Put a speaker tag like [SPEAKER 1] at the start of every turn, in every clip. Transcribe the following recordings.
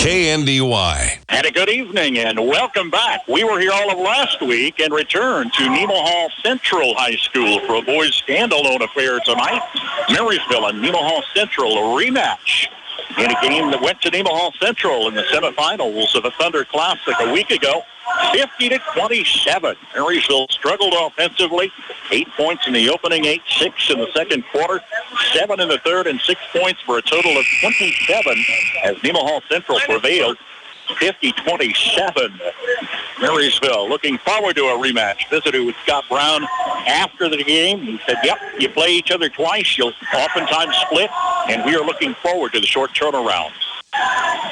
[SPEAKER 1] KNDY.
[SPEAKER 2] And a good evening and welcome back. We were here all of last week and returned to Nemaha Central High School for a boys standalone affair tonight. Marysville and Nemaha Central, a rematch in a game that went to Nemaha Central in the semifinals of the Thunder Classic a week ago. 50-27. Marysville struggled offensively. 8 points in the opening, 6 in the second quarter, 7 in the third, and 6 points for a total of 27 as Nemaha Central prevailed. 50-27. Marysville looking forward to a rematch. Visited with Scott Brown after the game. He said, yep, you play each other twice. You'll oftentimes split, and we are looking forward to the short turnaround.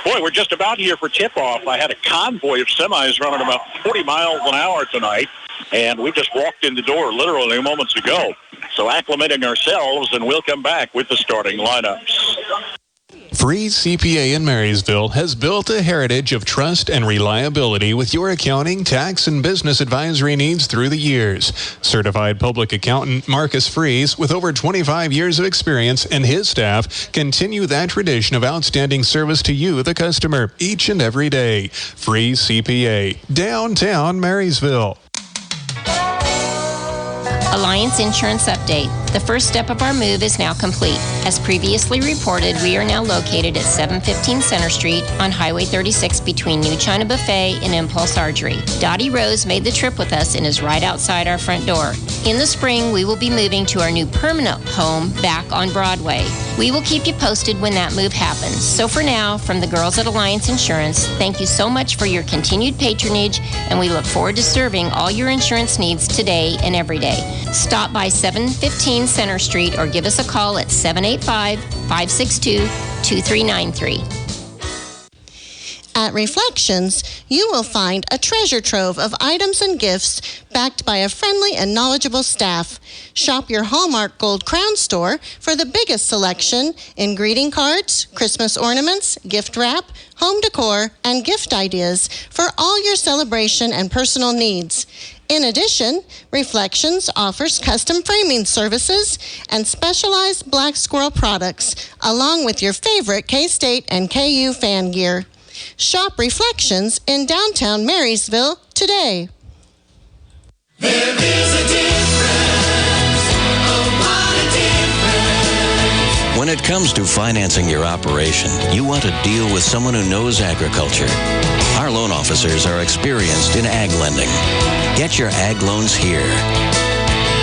[SPEAKER 2] Boy, we're just about here for tip-off. I had a convoy of semis running about 40 miles an hour tonight, and we just walked in the door literally moments ago. So acclimating ourselves, and we'll come back with the starting lineups.
[SPEAKER 3] Freeze CPA in Marysville has built a heritage of trust and reliability with your accounting, tax, and business advisory needs through the years. Certified public accountant Marcus Freeze, with over 25 years of experience, and his staff continue that tradition of outstanding service to you, the customer, each and every day. Freeze CPA, downtown Marysville.
[SPEAKER 4] Alliance Insurance Update. The first step of our move is now complete. As previously reported, we are now located at 715 Center Street on Highway 36 between New China Buffet and Impulse Archery. Dottie Rose made the trip with us and is right outside our front door. In the spring, we will be moving to our new permanent home back on Broadway. We will keep you posted when that move happens. So for now, from the girls at Alliance Insurance, thank you so much for your continued patronage, and we look forward to serving all your insurance needs today and every day. Stop by 715 Center Street or give us a call at 785-562-2393.
[SPEAKER 5] At Reflections, you will find a treasure trove of items and gifts backed by a friendly and knowledgeable staff. Shop your Hallmark Gold Crown store for the biggest selection in greeting cards, Christmas ornaments, gift wrap, home decor, and gift ideas for all your celebration and personal needs. In addition, Reflections offers custom framing services and specialized Black Squirrel products, along with your favorite K-State and KU fan gear. Shop Reflections in downtown Marysville today.
[SPEAKER 6] There is a difference. Oh, what a difference.
[SPEAKER 7] When it comes to financing your operation, you want to deal with someone who knows agriculture. Our loan officers are experienced in ag lending. Get your ag loans here.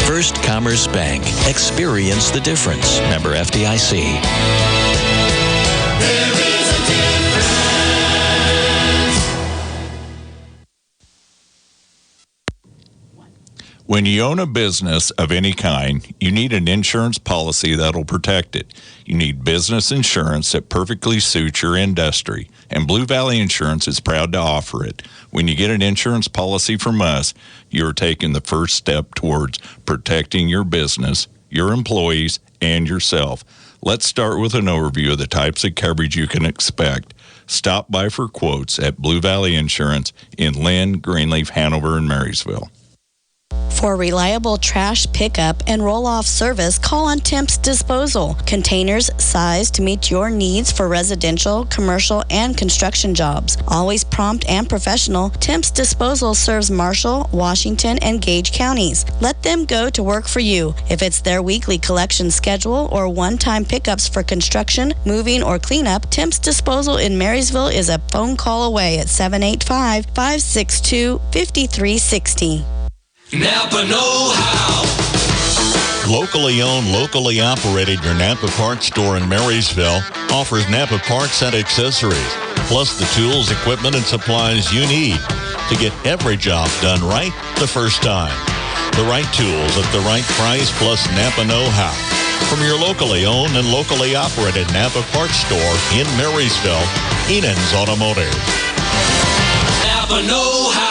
[SPEAKER 7] First Commerce Bank. Experience the difference. Member FDIC.
[SPEAKER 6] There is a difference.
[SPEAKER 8] When you own a business of any kind, you need an insurance policy that'll protect it. You need business insurance that perfectly suits your industry, and Blue Valley Insurance is proud to offer it. When you get an insurance policy from us, you're taking the first step towards protecting your business, your employees, and yourself. Let's start with an overview of the types of coverage you can expect. Stop by for quotes at Blue Valley Insurance in Lynn, Greenleaf, Hanover, and Marysville.
[SPEAKER 9] For reliable trash pickup and roll-off service, call on Temps Disposal. Containers sized to meet your needs for residential, commercial, and construction jobs. Always prompt and professional, Temps Disposal serves Marshall, Washington, and Gage counties. Let them go to work for you. If it's their weekly collection schedule or one-time pickups for construction, moving, or cleanup, Temps Disposal in Marysville is a phone call away at 785-562-5360.
[SPEAKER 6] Napa know-how.
[SPEAKER 10] Locally owned, locally operated, your Napa Parts store in Marysville offers Napa parts and accessories, plus the tools, equipment, and supplies you need to get every job done right the first time. The right tools at the right price, plus Napa know-how. From your locally owned and locally operated Napa Parts store in Marysville, Enan's Automotive.
[SPEAKER 6] Napa know-how.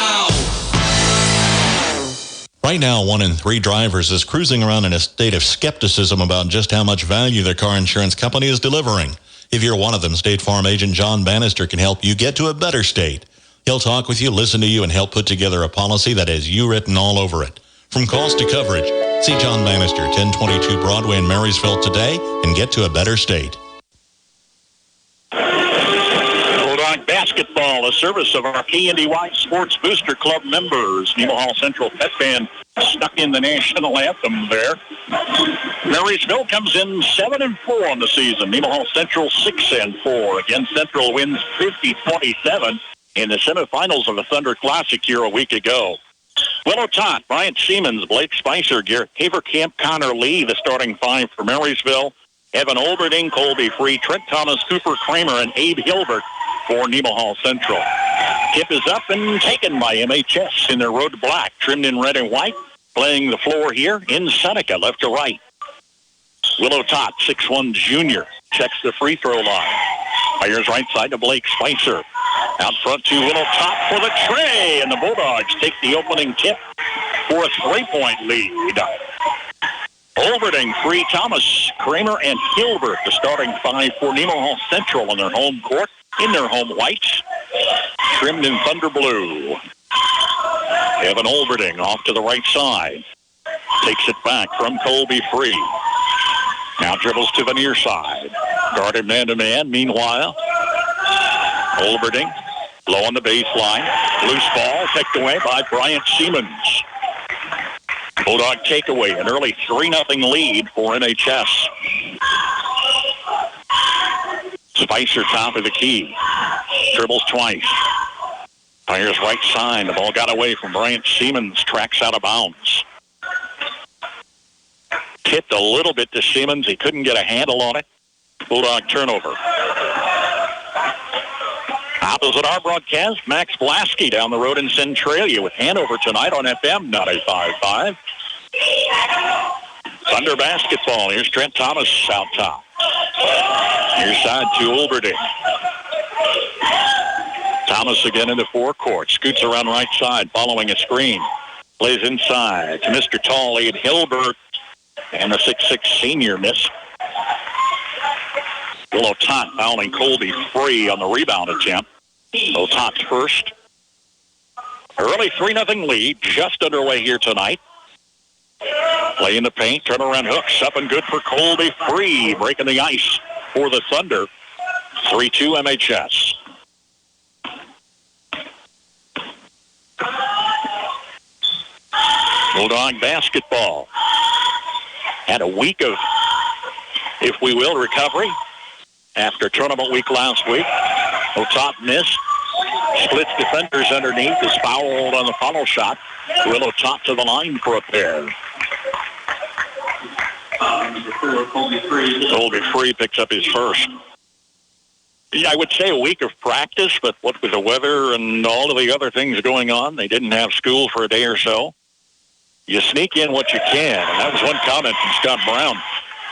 [SPEAKER 10] Right now, 1 in 3 drivers is cruising around in a state of skepticism about just how much value their car insurance company is delivering. If you're one of them, State Farm agent John Bannister can help you get to a better state. He'll talk with you, listen to you, and help put together a policy that has you written all over it. From cost to coverage, see John Bannister, 1022 Broadway in Marysville today, and get to a better state.
[SPEAKER 2] Hold on, back a service of our KNDY Sports Booster Club members. Nemaha Central Pet Band stuck in the national anthem there. Marysville comes in 7-4 on the season. Nemaha Central 6-4. Again, Central wins 50-27 in the semifinals of the Thunder Classic here a week ago. Willow Tot, Bryant Siemens, Blake Spicer, Garrett Haverkamp, Connor Lee, the starting five for Marysville. Evan Olberding, Colby Free, Trent Thomas, Cooper Kramer, and Abe Hilbert for Nemaha Central. Tip is up and taken by MHS in their road to black, trimmed in red and white. Playing the floor here in Seneca, left to right. Willow Tot, 6'1 junior, checks the free throw line. Fires right side to Blake Spicer. Out front to Willow Tot for the tray, and the Bulldogs take the opening tip for a three-point lead. Olberding, Free, Thomas, Kramer, and Hilbert, the starting five for Nemaha Central on their home court, in their home whites, trimmed in thunder blue. Evan Olberding off to the right side. Takes it back from Colby Free. Now dribbles to the near side. Guarded man-to-man. Meanwhile, Olberding low on the baseline. Loose ball kicked away by Bryant Siemens. Bulldog takeaway, an early 3-0 lead for NHS. Spicer top of the key. Dribbles twice. Fires right side. The ball got away from Bryant Siemens. Tracks out of bounds. Tipped a little bit to Siemens. He couldn't get a handle on it. Bulldog turnover. Opposite our broadcast, Max Blasky down the road in Centralia with Hanover tonight on FM 95.5. Thunder basketball. Here's Trent Thomas out top. Near side to Olberding. Thomas again in the forecourt. Scoots around right side following a screen. Plays inside to Mr. Tall, Abe Hilbert. And the 6'6 senior miss. Willow Tot fouling Colby Free on the rebound attempt. Willow Tot's first. Early 3-0 lead just underway here tonight. Play in the paint, turnaround hooks up and good for Colby Free. Breaking the ice for the Thunder. 3-2 MHS. Bulldog basketball. Had a week of, if we will, recovery after tournament week last week. Top missed. Splits defenders underneath. Is fouled on the follow shot. Willow Top to the line for a pair. Colby Free picks up his first. Yeah, I would say a week of practice, but what with the weather and all of the other things going on, they didn't have school for a day or so. You sneak in what you can. And that was one comment from Scott Brown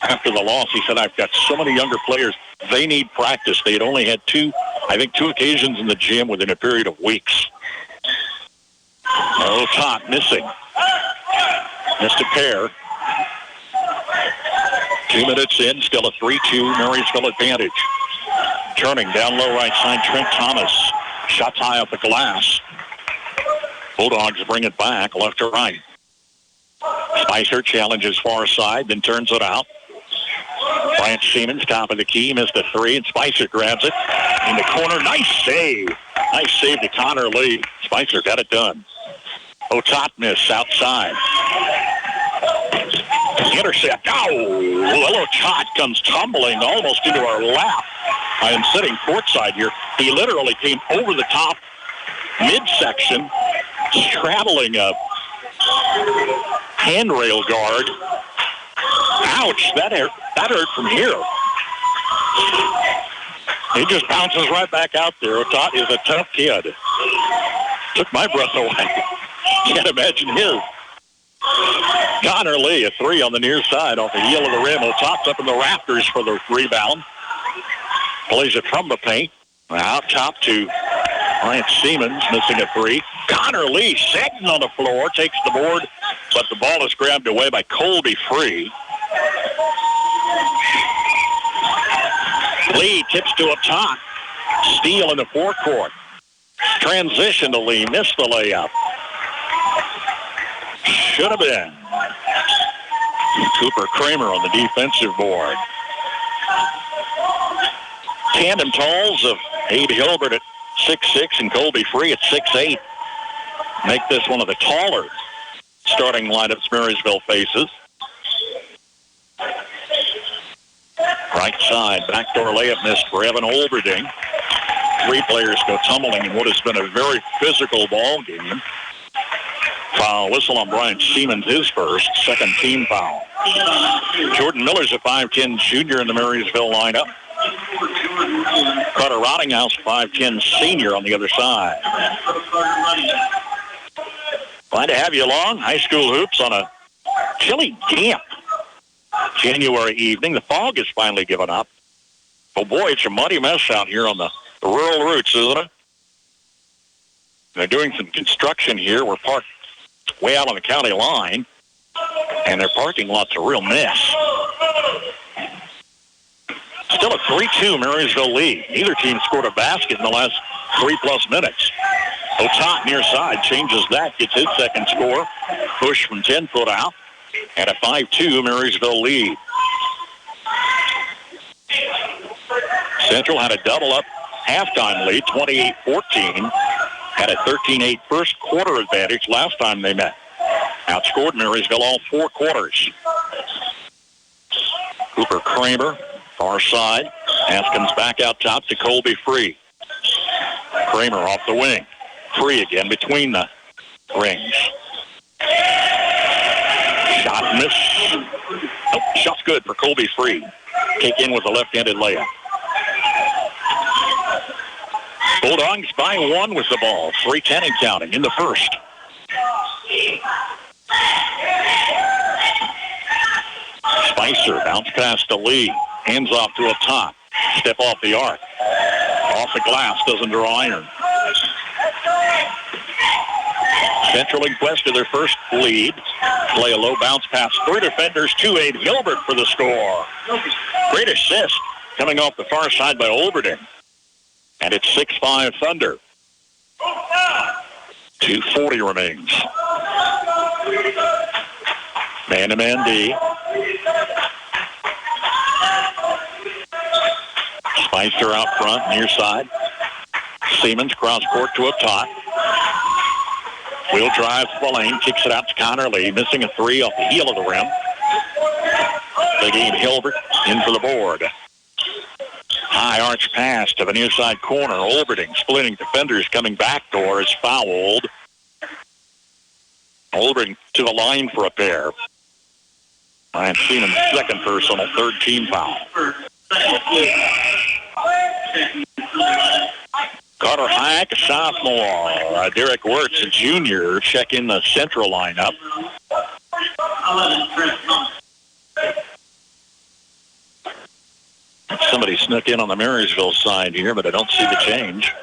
[SPEAKER 2] after the loss. He said, I've got so many younger players. They need practice. They had only had two occasions in the gym within a period of weeks. Top missing. Missed a pair. 2 minutes in, still a 3-2 Marysville advantage. Turning down low right side, Trent Thomas. Shots high off the glass. Bulldogs bring it back left to right. Spicer challenges far side, then turns it out. Bryant Siemens, top of the key, missed a three, and Spicer grabs it in the corner. Nice save. Nice save to Connor Lee. Spicer got it done. Tot miss outside. Intercept. Willow Tot comes tumbling almost into our lap. I am sitting courtside here. He literally came over the top midsection, straddling a handrail guard. Ouch, that hurt from here. He just bounces right back out there. Tot is a tough kid. Took my breath away. Can't imagine his. Connor Lee, a three on the near side off the heel of the rim. Tot's up in the rafters for the rebound. Plays it from the paint. Out top to Bryant Siemens, missing a three. Connor Lee sitting on the floor, takes the board, but the ball is grabbed away by Colby Free. Lee tips to up top. Steele in the forecourt. Transition to Lee, missed the layup. Should have been. Cooper Kramer on the defensive board. Tandem talls of Abe Hilbert at 6'6", and Colby Free at 6'8". Make this one of the taller starting lineups Marysville faces. Right side, backdoor layup missed for Evan Olberding. 3 players go tumbling in what has been a very physical ball game. Foul whistle on Brian Siemens, his first, second team foul. Jordan Miller's a 5'10 junior in the Marysville lineup. Carter Rottinghouse, 5'10 senior on the other side. Glad to have you along. High school hoops on a chilly, damp January evening. The fog has finally given up. Oh boy, it's a muddy mess out here on the rural routes, isn't it? They're doing some construction here. We're parked way out on the county line, and their parking lot's a real mess. Still a 3-2 Marysville lead. Neither team scored a basket in the last 3+ minutes. Otot near side changes that, gets his second score. Push from 10 foot out, and a 5-2 Marysville lead. Central had a double-up halftime lead, 28-14. Had a 13-8 first quarter advantage last time they met. Outscored Marysville all 4 quarters. Cooper Kramer, far side. Haskins back out top to Colby Free. Kramer off the wing. Free again between the rings. Shot miss. Nope, shot's good for Colby Free. Kick in with a left-handed layup. Bulldogs by 1 with the ball. 3:10 and counting in the first. Spicer bounce pass to Lee. Hands off to up top. Step off the arc. Off the glass, doesn't draw iron. Central in quest of their first lead. Play a low bounce pass through defenders. 2-8 Gilbert for the score. Great assist coming off the far side by Olberding. And it's 6-5 Thunder. 2:40 remains. Man-to-man D. Spicer out front, near side. Siemens cross court to up top. Wheel drives the lane, kicks it out to Connor Lee, missing a 3 off the heel of the rim. Big Abe Hilbert in for the board. High arch pass to the near side corner. Olberding splitting defenders coming backdoor is fouled. Olberding to the line for a pair. Ryan Siemens' second personal, third team foul. Carter Hayek, a sophomore. Derek Wirtz, a junior, check in the Central lineup. Somebody snuck in on the Marysville side here, but I don't see the change.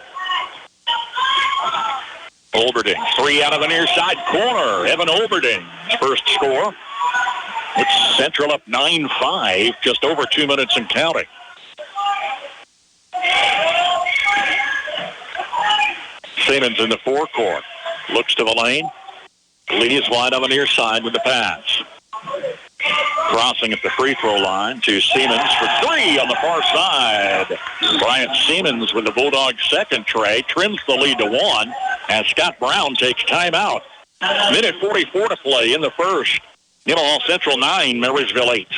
[SPEAKER 2] Olberding, 3 out of the near side corner. Evan Olberding, first score. It's Central up 9-5, just over 2 minutes and counting. Siemens in the forecourt. Looks to the lane. Lee is wide on the near side with the pass. Crossing at the free throw line to Siemens for 3 on the far side. Bryant Siemens with the Bulldogs' second tray trims the lead to 1 as Scott Brown takes timeout. Minute 44 to play in the first. Nemaha Central 9, Marysville 8.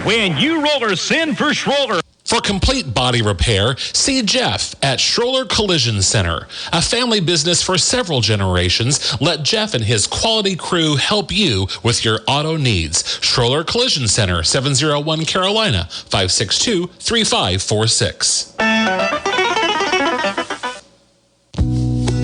[SPEAKER 1] When you rollers send for Schroller.
[SPEAKER 11] For complete body repair, see Jeff at Schroller Collision Center. A family business for several generations, let Jeff and his quality crew help you with your auto needs. Schroller Collision Center, 701 Carolina, 562-3546.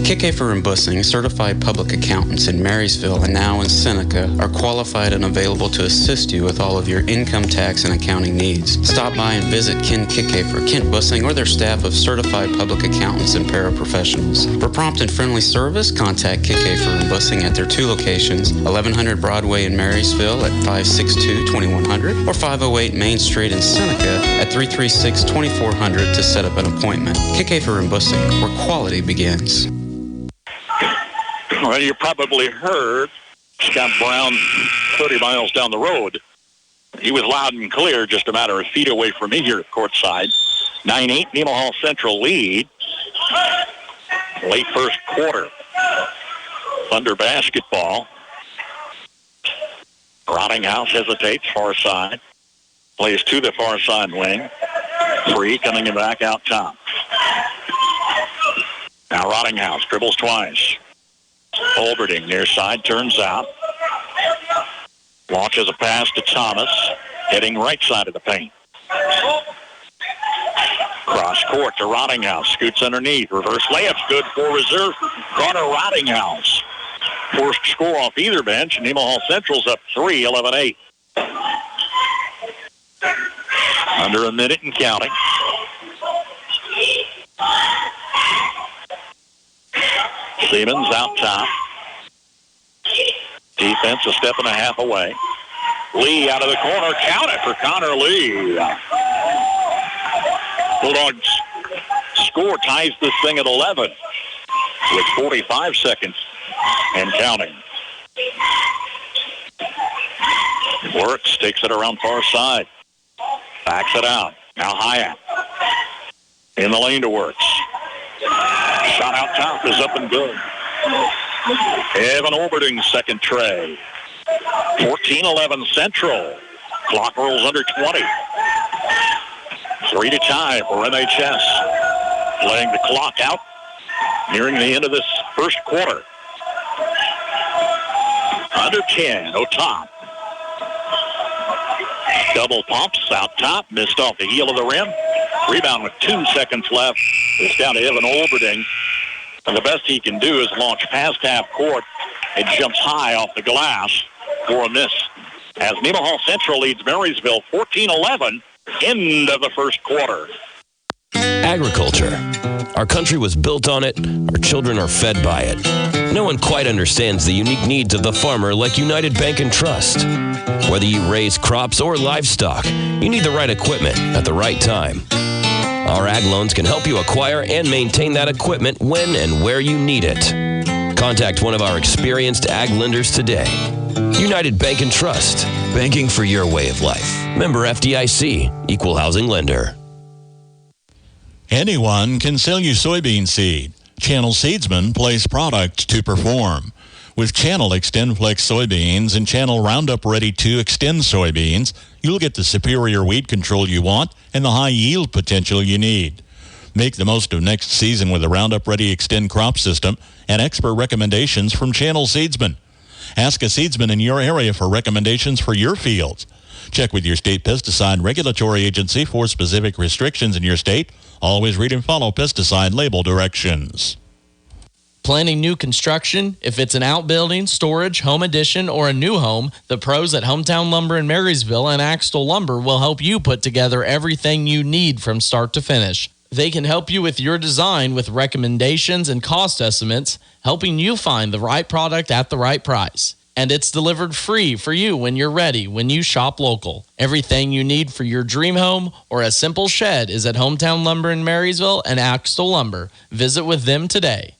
[SPEAKER 12] KK and Bussing, certified public accountants in Marysville and now in Seneca, are qualified and available to assist you with all of your income tax and accounting needs. Stop by and visit Ken Kickafer, Kent Bussing, or their staff of certified public accountants and paraprofessionals. For prompt and friendly service, contact Kickafer and Bussing at their 2 locations, 1100 Broadway in Marysville at 562-2100 or 508 Main Street in Seneca at 336-2400 to set up an appointment. Kickafer and Bussing, where quality begins.
[SPEAKER 2] Well, you probably heard Scott Brown 30 miles down the road He was loud and clear, just a matter of feet away from me here at courtside. 9-8, Nemaha Central lead. Late first quarter. Thunder basketball. Rottinghouse hesitates, far side. Plays to the far side wing. Free coming back out top. Now Rottinghouse dribbles twice. Olberding near side, turns out. Launches a pass to Thomas, heading right side of the paint. Cross court to Rottinghouse, scoots underneath. Reverse layup's good for reserve. Connor Rottinghouse. First score off either bench. Nemaha Central's up 3, 11-8. Under a minute and counting. Siemens out top. Defense a step and a half away. Lee out of the corner. Count it for Connor Lee. Bulldogs score ties this thing at 11 with 45 seconds and counting. Works, takes it around far side. Backs it out. Now Hyatt in the lane to Works. Shot out top is up and good. Evan Olberding's second tray. 14-11 Central. Clock rolls under 20. 3 to tie for MHS. Playing the clock out. Nearing the end of this first quarter. Under 10, O'Top. Double pumps out top. Missed off the heel of the rim. Rebound with 2 seconds left. It's down to Evan Olberding. And the best he can do is launch past half court. It jumps high off the glass for a miss. As Nemaha Central leads Marysville 14-11, end of the first quarter.
[SPEAKER 13] Agriculture. Our country was built on it. Our children are fed by it. No one quite understands the unique needs of the farmer like United Bank and Trust. Whether you raise crops or livestock, you need the right equipment at the right time. Our ag loans can help you acquire and maintain that equipment when and where you need it. Contact one of our experienced ag lenders today. United Bank and Trust. Banking for your way of life. Member FDIC. Equal housing lender.
[SPEAKER 10] Anyone can sell you soybean seed. Channel Seedsman place product to perform. With Channel XtendFlex soybeans and Channel Roundup Ready 2 Extend soybeans, you'll get the superior weed control you want and the high yield potential you need. Make the most of next season with the Roundup Ready Extend crop system and expert recommendations from Channel Seedsman. Ask a seedsman in your area for recommendations for your fields. Check with your state pesticide regulatory agency for specific restrictions in your state. Always read and follow pesticide label directions.
[SPEAKER 14] Planning new construction? If it's an outbuilding, storage, home addition, or a new home, the pros at Hometown Lumber in Marysville and Axtell Lumber will help you put together everything you need from start to finish. They can help you with your design with recommendations and cost estimates, helping you find the right product at the right price. And it's delivered free for you when you're ready when you shop local. Everything you need for your dream home or a simple shed is at Hometown Lumber in Marysville and Axtell Lumber. Visit with them today.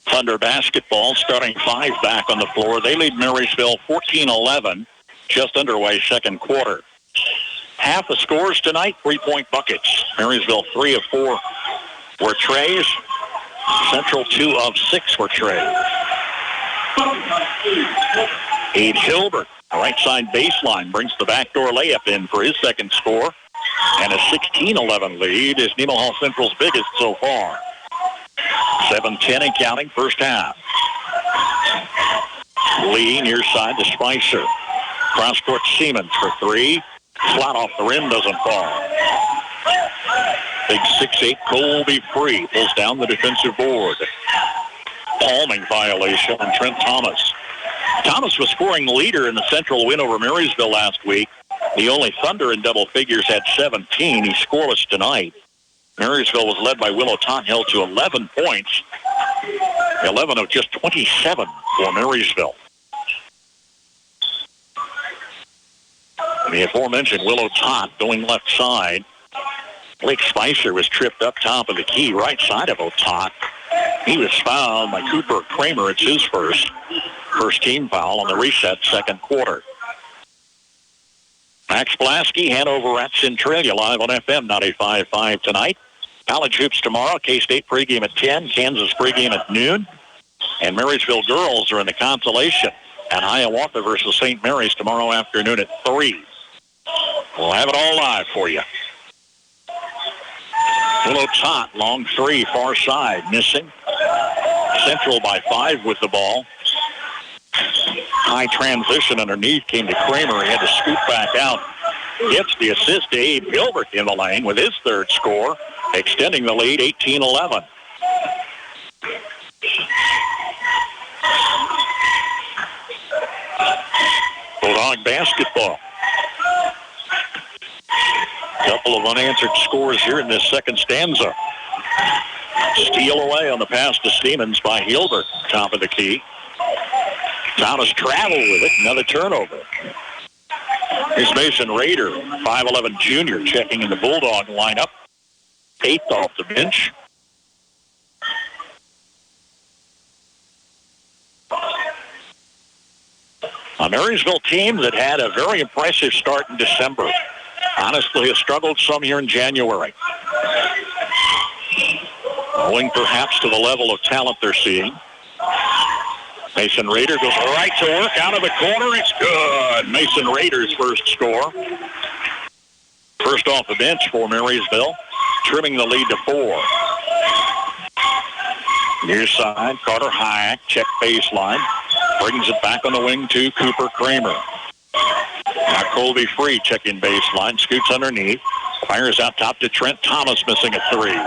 [SPEAKER 2] Thunder basketball starting 5 back on the floor. They lead Marysville 14-11, just underway second quarter. Half the scores tonight, 3-point buckets. Marysville 3 of 4 were trays. Central 2 of 6 were trays. Abe Hilbert, right side baseline, brings the backdoor layup in for his second score. And a 16-11 lead is Nemaha Central's biggest so far. 7-10 and counting, first half. Lee near side to Spicer. Cross court Siemens for 3. Flat off the rim, doesn't fall. Big 6'8" Colby Free pulls down the defensive board. Palming violation on Trent Thomas. Thomas was scoring leader in the Central win over Marysville last week. The only Thunder in double figures had 17. He's scoreless tonight. Marysville was led by Willow Tot, held to 11 points. 11 of just 27 for Marysville. The aforementioned Willow Tot going left side. Blake Spicer was tripped up top of the key, right side of O'Tot. He was fouled by Cooper Kramer. It's his first team foul on the reset second quarter. Max Blasky, Hanover at Centralia, live on FM 95.5 tonight. College hoops tomorrow. K-State pregame at 10, Kansas pregame at noon. And Marysville girls are in the consolation at Hiawatha versus St. Mary's tomorrow afternoon at 3. We'll have it all live for you. Willow Tot, long three, far side, missing. Central by 5 with the ball. High transition underneath came to Kramer. He had to scoop back out. Gets the assist to Abe Gilbert in the lane with his third score, extending the lead 18-11. Bulldog basketball. Couple of unanswered scores here in this second stanza. Steal away on the pass to Stevens by Hilbert, top of the key. Thomas traveled with it, another turnover. Here's Mason Rader, 5'11 junior, checking in the Bulldog lineup. 8th off the bench. A Marysville team that had a very impressive start in December. Honestly, has struggled some here in January. Owing perhaps to the level of talent they're seeing. Mason Rader goes right to work out of the corner. It's good. Mason Rader's first score. First off the bench for Marysville, trimming the lead to 4. Near side, Carter Hayek, check baseline. Brings it back on the wing to Cooper Kramer. Now Colby Free checking baseline, scoots underneath, fires out top to Trent Thomas, missing a 3.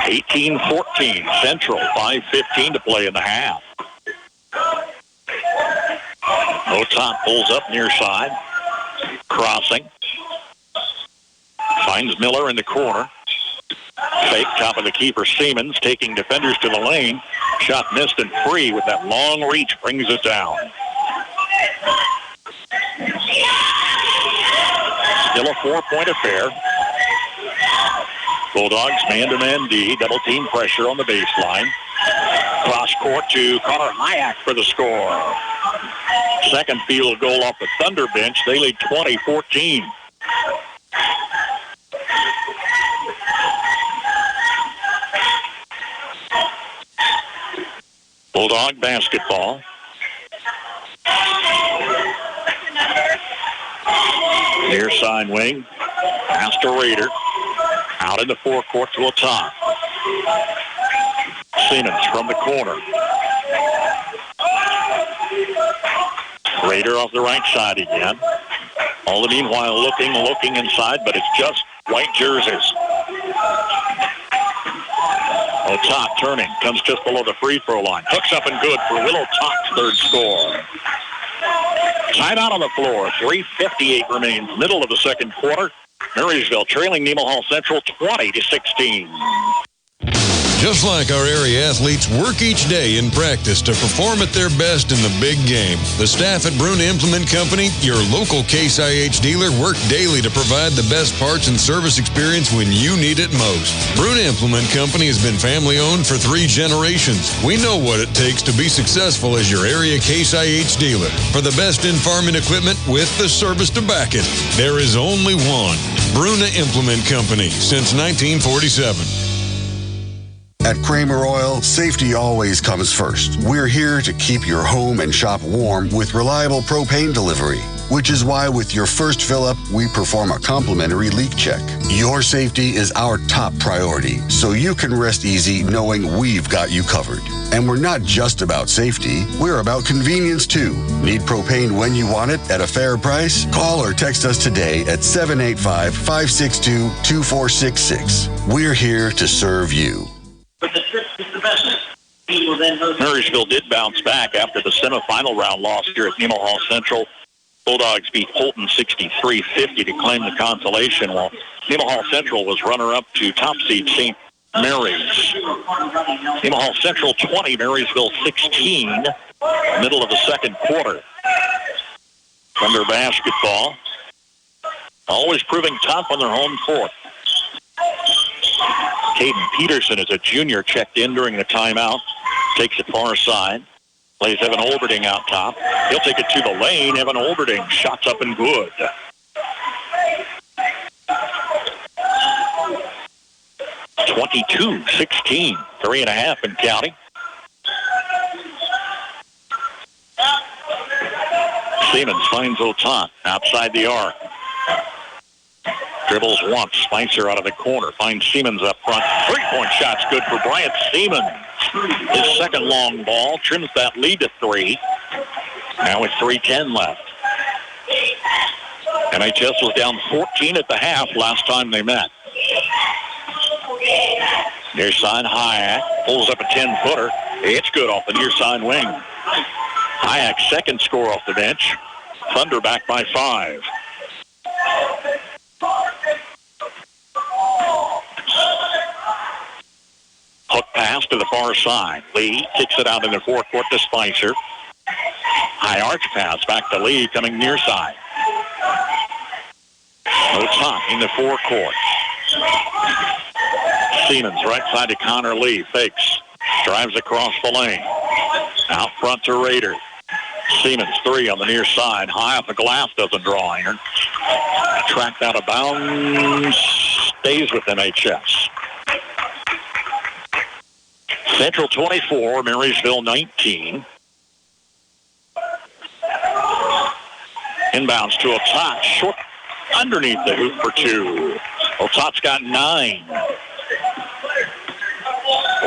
[SPEAKER 2] 18-14, Central, 5:15 to play in the half. Otot pulls up near side, crossing, finds Miller in the corner. Fake, top of the key for Siemens, taking defenders to the lane. Shot missed and Free with that long reach brings it down. Still a 4-point affair. Bulldogs man-to-man D, double team pressure on the baseline. Cross court to Connor Hayek for the score. Second field goal off the Thunder bench. They lead 20-14. Bulldog basketball. Near side wing. Pass to Rader. Out in the forecourt to a top. Siemens from the corner. Rader off the right side again. All the meanwhile looking inside, but it's just white jerseys. Top turning, comes just below the free throw line. Hooks up and good for Willow Tot's third score. Timeout on the floor. 3:58 remains, middle of the second quarter. Marysville trailing Nemaha Central 20-16.
[SPEAKER 15] Just like our area athletes work each day in practice to perform at their best in the big game, the staff at Bruna Implement Company, your local Case IH dealer, work daily to provide the best parts and service experience when you need it most. Bruna Implement Company has been family-owned for 3 generations. We know what it takes to be successful as your area Case IH dealer. For the best in farming equipment with the service to back it, there is only one. Bruna Implement Company, since 1947.
[SPEAKER 16] At Kramer Oil, safety always comes first. We're here to keep your home and shop warm with reliable propane delivery, which is why with your first fill-up, we perform a complimentary leak check. Your safety is our top priority, so you can rest easy knowing we've got you covered. And we're not just about safety, we're about convenience too. Need propane when you want it at a fair price? Call or text us today at 785-562-2466. We're here to serve you.
[SPEAKER 2] Marysville did bounce back after the semifinal round loss here at Nemaha Central. Bulldogs beat Holton 63-50 to claim the consolation, while Nemaha Central was runner-up to top seed St. Mary's. Nemaha Central 20, Marysville 16, middle of the second quarter. Thunder basketball, always proving tough on their home court. Caden Peterson is a junior, checked in during the timeout. Takes it far side. Plays Evan Olberding out top. He'll take it to the lane. Evan Olberding, shots up and good. (22-16), 3.5 and counting. Siemens finds Otat outside the arc. Dribbles once. Spicer out of the corner. Finds Siemens up front. Three-point shot's good for Bryant Siemens. His second long ball trims that lead to 3. Now with 3:10 left. MHS was down 14 at the half last time they met. Near side, Hayek pulls up a 10-footer. It's good off the near side wing. Hayek's second score off the bench. Thunder back by 5. Hook pass to the far side. Lee kicks it out in the forecourt to Spicer. High arch pass back to Lee coming near side. Otat in the forecourt. Siemens right side to Connor Lee. Fakes. Drives across the lane. Out front to Rader. Siemens 3 on the near side. High off the glass, doesn't draw iron. Tracked out of bounds. Stays with MHS. Central 24, Marysville 19. Inbounds to Otat. Short underneath the hoop for 2. Otat's got 9.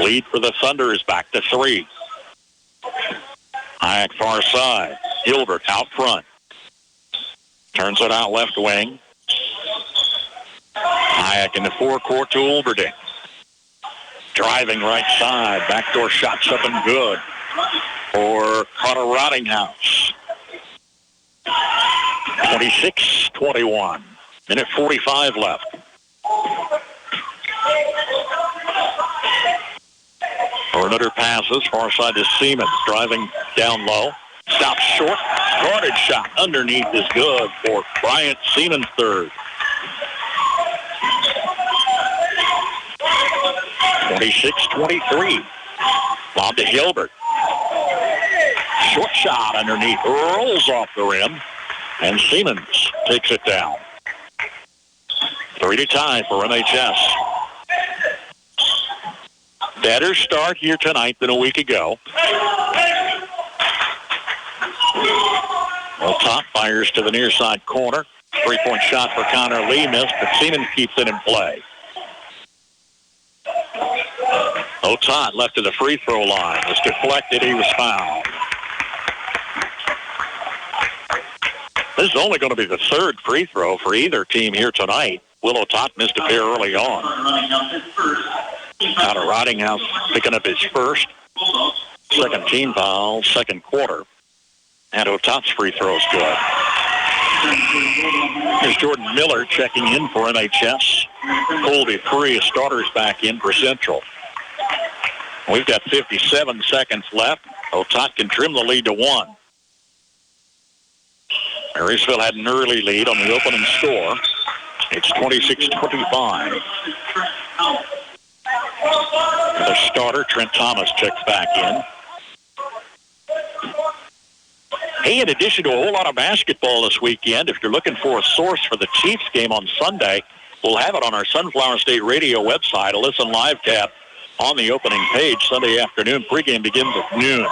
[SPEAKER 2] Lead for the Thunder is back to 3. Hayek far side. Hilbert out front. Turns it out left wing. Hayek in the forecourt to Olberding. Driving right side. Backdoor shots up and good for Carter Rottinghouse. 26-21. Minute 45 left. Perimeter passes, far side to Siemens, driving down low. Stops short. Guarded shot underneath is good for Bryant Siemens third. 26-23. Lob to Hilbert. Short shot underneath. Rolls off the rim. And Siemens takes it down. 3 to tie for MHS. Better start here tonight than a week ago. Well, top fires to the near side corner. 3-point shot for Connor Lee missed, but Siemens keeps it in play. Otat left to the free throw line. Was deflected. He was fouled. This is only going to be the third free throw for either team here tonight. Will Otat missed a pair early on. Out of Rottinghouse picking up his first. Second team foul, second quarter. And Otat's free throw is good. Here's Jordan Miller checking in for MHS. Colby Free, starters back in for Central. We've got 57 seconds left. Otat can trim the lead to 1. Marysville had an early lead on the opening score. It's 26-25. The starter, Trent Thomas, checks back in. Hey, in addition to a whole lot of basketball this weekend, if you're looking for a source for the Chiefs game on Sunday, we'll have it on our Sunflower State Radio website. A listen live tab on the opening page Sunday afternoon. Pregame begins at noon.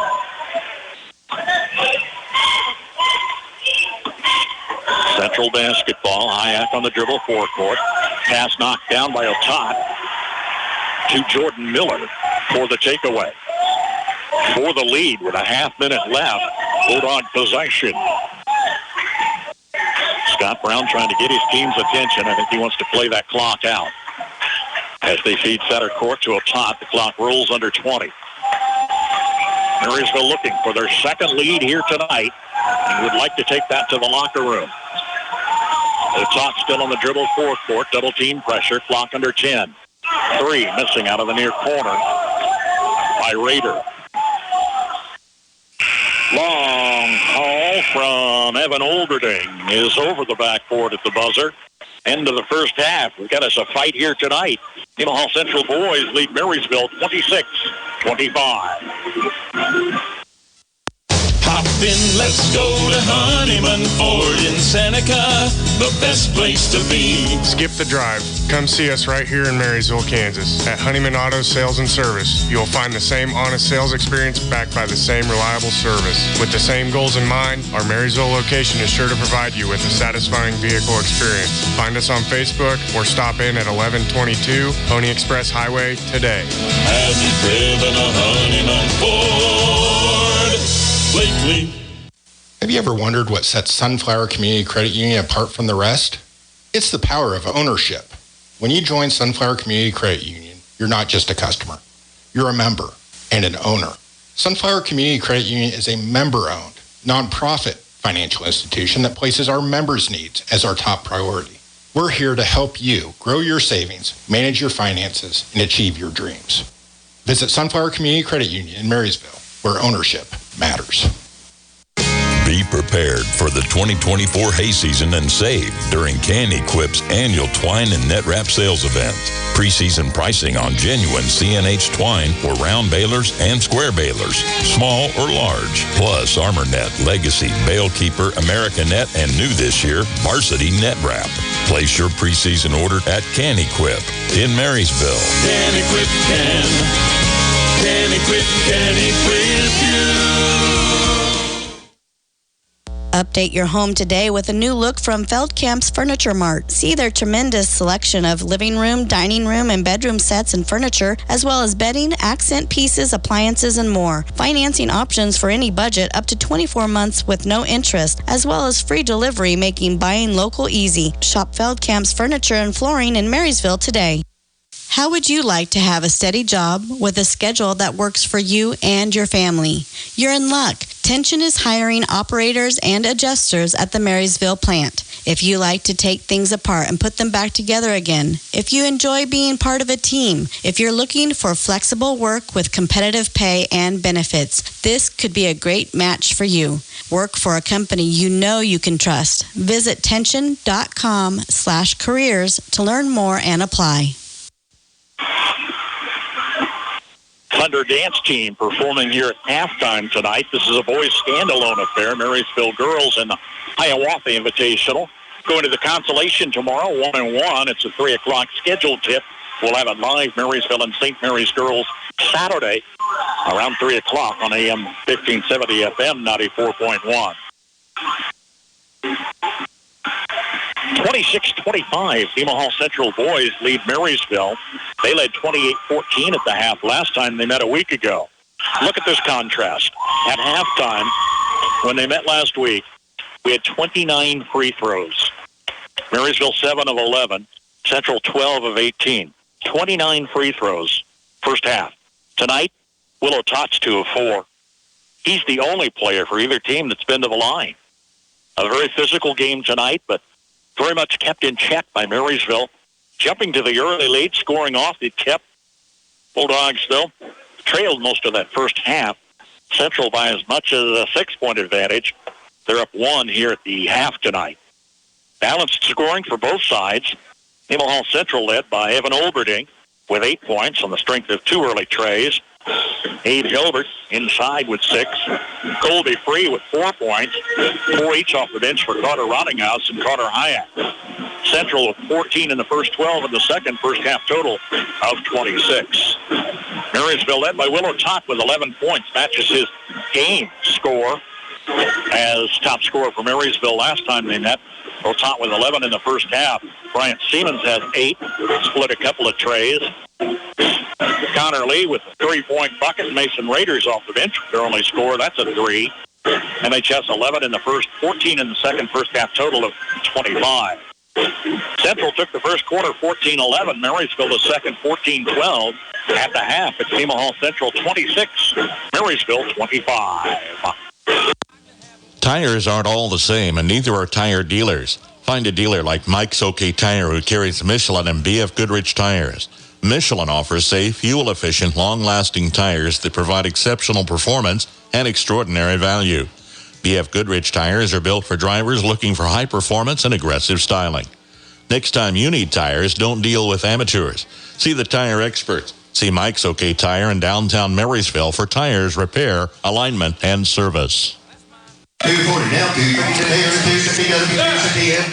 [SPEAKER 2] Central basketball. Hayek on the dribble forecourt. Pass knocked down by Otat to Jordan Miller for the takeaway. For the lead with a half minute left. Bulldog possession. Scott Brown trying to get his team's attention. I think he wants to play that clock out. As they feed center court to Otat, the clock rolls under 20. Marysville looking for their second lead here tonight and would like to take that to the locker room. Otat still on the dribble forecourt, double team pressure, clock under 10. 3 missing out of the near corner by Rader. Long haul from Evan Olberding is over the backboard at the buzzer. End of the first half. We've got us a fight here tonight. Nemaha Central boys lead Marysville 26-25.
[SPEAKER 6] Then let's go to Honeyman Ford in Seneca, the best place to be.
[SPEAKER 17] Skip the drive. Come see us right here in Marysville, Kansas. At Honeyman Auto Sales and Service, you'll find the same honest sales experience backed by the same reliable service. With the same goals in mind, our Marysville location is sure to provide you with a satisfying vehicle experience. Find us on Facebook or stop in at 1122 Pony Express Highway today.
[SPEAKER 6] Have you driven a Honeyman Ford lately?
[SPEAKER 18] Have you ever wondered what sets Sunflower Community Credit Union apart from the rest? It's the power of ownership. When you join Sunflower Community Credit Union, you're not just a customer. You're a member and an owner. Sunflower Community Credit Union is a member-owned, nonprofit financial institution that places our members' needs as our top priority. We're here to help you grow your savings, manage your finances, and achieve your dreams. Visit Sunflower Community Credit Union in Marysville, where ownership matters.
[SPEAKER 19] Be prepared for the 2024 hay season and save during KNDY's annual twine and net wrap sales event. Preseason pricing on genuine CNH twine for round balers and square balers, small or large. Plus ArmorNet, Legacy, Balekeeper, America Net, and new this year, Varsity Net Wrap. Place your preseason order at KNDY in Marysville.
[SPEAKER 6] KNDY can. KNDY you.
[SPEAKER 9] Update your home today with a new look from Feldkamp's Furniture Mart. See their tremendous selection of living room, dining room, and bedroom sets and furniture, as well as bedding, accent pieces, appliances, and more. Financing options for any budget up to 24 months with no interest, as well as free delivery, making buying local easy. Shop Feldkamp's Furniture and Flooring in Marysville today. How would you like to have a steady job with a schedule that works for you and your family? You're in luck. Tension is hiring operators and adjusters at the Marysville plant. If you like to take things apart and put them back together again, if you enjoy being part of a team, if you're looking for flexible work with competitive pay and benefits, this could be a great match for you. Work for a company you know you can trust. Visit tension.com/careers to learn more and apply.
[SPEAKER 2] Thunder Dance Team performing here at halftime tonight. This is a boys' standalone affair. Marysville girls in the Hiawatha Invitational. Going to the consolation tomorrow, 1-1. It's a 3 o'clock scheduled tip. We'll have it live, Marysville and St. Mary's girls, Saturday around 3 o'clock on AM 1570 FM 94.1. 26-25, Nemaha Central boys lead Marysville. They led 28-14 at the half last time they met a week ago. Look at this contrast. At halftime, when they met last week, we had 29 free throws. Marysville 7 of 11, Central 12 of 18. 29 free throws, first half. Tonight, Willow Tots 2 of 4. He's the only player for either team that's been to the line. A very physical game tonight, but very much kept in check by Marysville. Jumping to the early lead, scoring off. It kept Bulldogs, though, trailed most of that first half. Central by as much as a 6-point advantage. They're up 1 here at the half tonight. Balanced scoring for both sides. Nemaha Central led by Evan Olberding with 8 points on the strength of 2 early trays. Abe Hilbert inside with 6. Colby Free with 4 points. 4 each off the bench for Carter Rottinghouse and Carter Hyatt. Central with 14 in the first 12 in the second, first half total of 26. Marysville led by Willow Tot with 11 points. Matches his game score as top scorer for Marysville last time they met. Willow Tot with 11 in the first half. Bryant Siemens has 8, split a couple of trays. Connor Lee with a 3-point bucket. Mason Raiders off the bench, their only score. That's a 3. MHS 11 in the first, 14 in the second, first half total of 25. Central took the first quarter 14-11. Marysville the second 14-12. At the half, it's Nemaha Central 26, Marysville 25.
[SPEAKER 10] Tires aren't all the same, and neither are tire dealers. Find a dealer like Mike's OK Tire who carries Michelin and BF Goodrich tires. Michelin offers safe, fuel-efficient, long-lasting tires that provide exceptional performance and extraordinary value. BF Goodrich tires are built for drivers looking for high performance and aggressive styling. Next time you need tires, don't deal with amateurs. See the tire experts. See Mike's OK Tire in downtown Marysville for tires, repair, alignment, and service.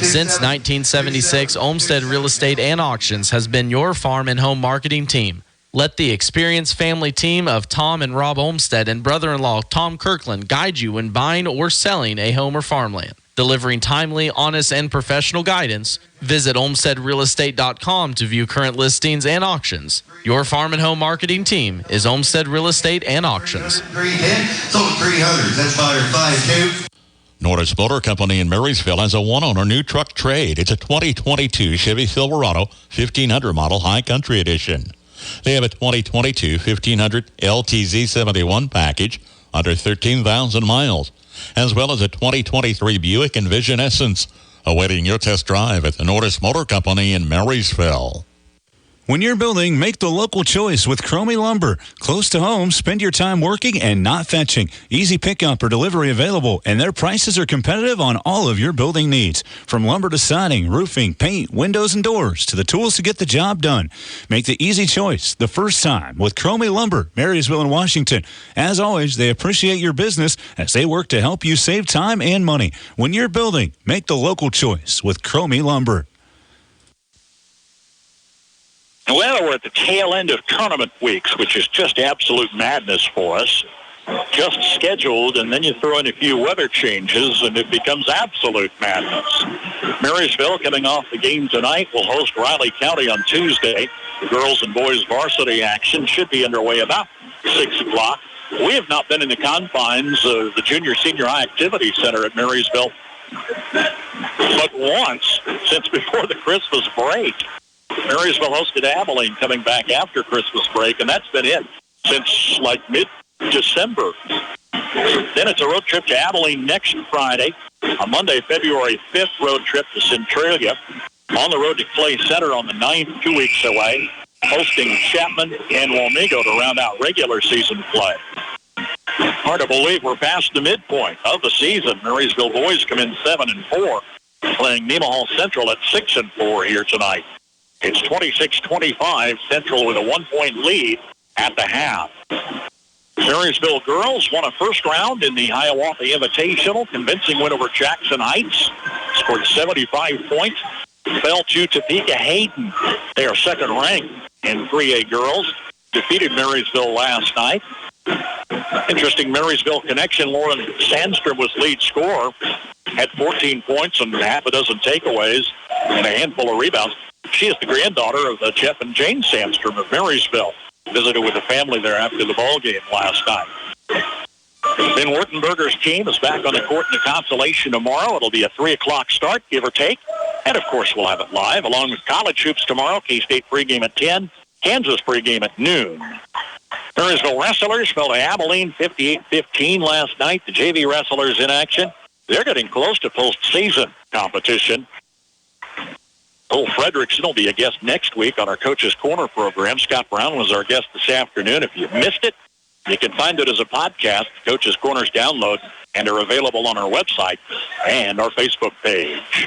[SPEAKER 14] Since 1976, Olmsted Real Estate and Auctions has been your farm and home marketing team. Let the experienced family team of Tom and Rob Olmsted and brother-in-law Tom Kirkland guide you when buying or selling a home or farmland. Delivering timely, honest, and professional guidance, visit olmstedrealestate.com to view current listings and auctions. Your farm and home marketing team is Olmsted Real Estate and Auctions.
[SPEAKER 10] 300, that's fire 5-2. Norris Motor Company in Marysville has a one-owner new truck trade. It's a 2022 Chevy Silverado 1500 model High Country Edition. They have a 2022 1500 LTZ 71 package under 13,000 miles, as well as a 2023 Buick Envision Essence, awaiting your test drive at the Norris Motor Company in Marysville.
[SPEAKER 20] When you're building, make the local choice with Cromie Lumber. Close to home, spend your time working and not fetching. Easy pickup or delivery available, and their prices are competitive on all of your building needs. From lumber to siding, roofing, paint, windows, and doors, to the tools to get the job done. Make the easy choice the first time with Cromie Lumber, Marysville and Washington. As always, they appreciate your business as they work to help you save time and money. When you're building, make the local choice with Cromie Lumber.
[SPEAKER 2] Well, we're at the tail end of tournament weeks, which is just absolute madness for us. Just scheduled, and then you throw in a few weather changes, and it becomes absolute madness. Marysville, coming off the game tonight, will host Riley County on Tuesday. The girls and boys varsity action should be underway about 6 o'clock. We have not been in the confines of the Junior-Senior High Activity Center at Marysville but once since before the Christmas break. Marysville hosted Abilene coming back after Christmas break, and that's been it since like mid-December. Then it's a road trip to Abilene next Friday. On Monday, February 5th, road trip to Centralia. On the road to Clay Center on the 9th, 2 weeks away, hosting Chapman and Wamego to round out regular season play. Hard to believe we're past the midpoint of the season. Marysville boys come in 7-4, playing Nemaha Central at 6-4 here tonight. It's 26-25, Central with a 1-point lead at the half. Marysville girls won a first round in the Hiawatha Invitational, convincing win over Jackson Heights, scored 75 points, fell to Topeka Hayden. They are second ranked in 3A girls, defeated Marysville last night. Interesting Marysville connection. Lauren Sandstrom was lead scorer, had 14 points and half a dozen takeaways and a handful of rebounds. She is the granddaughter of Jeff and Jane Sandstrom of Marysville. Visited with the family there after the ball game last night. Ben Wurtenberger's team is back on the court in the consolation tomorrow. It'll be a 3 o'clock start, give or take. And, of course, we'll have it live, along with college hoops tomorrow. K-State pregame at 10, Kansas pregame at noon. Marysville wrestlers fell to Abilene 58-15 last night. The JV wrestlers in action. They're getting close to postseason competition. Cole Frederickson will be a guest next week on our Coach's Corner program. Scott Brown was our guest this afternoon. If you missed it, you can find it as a podcast. Coach's Corner's download and are available on our website and our Facebook page.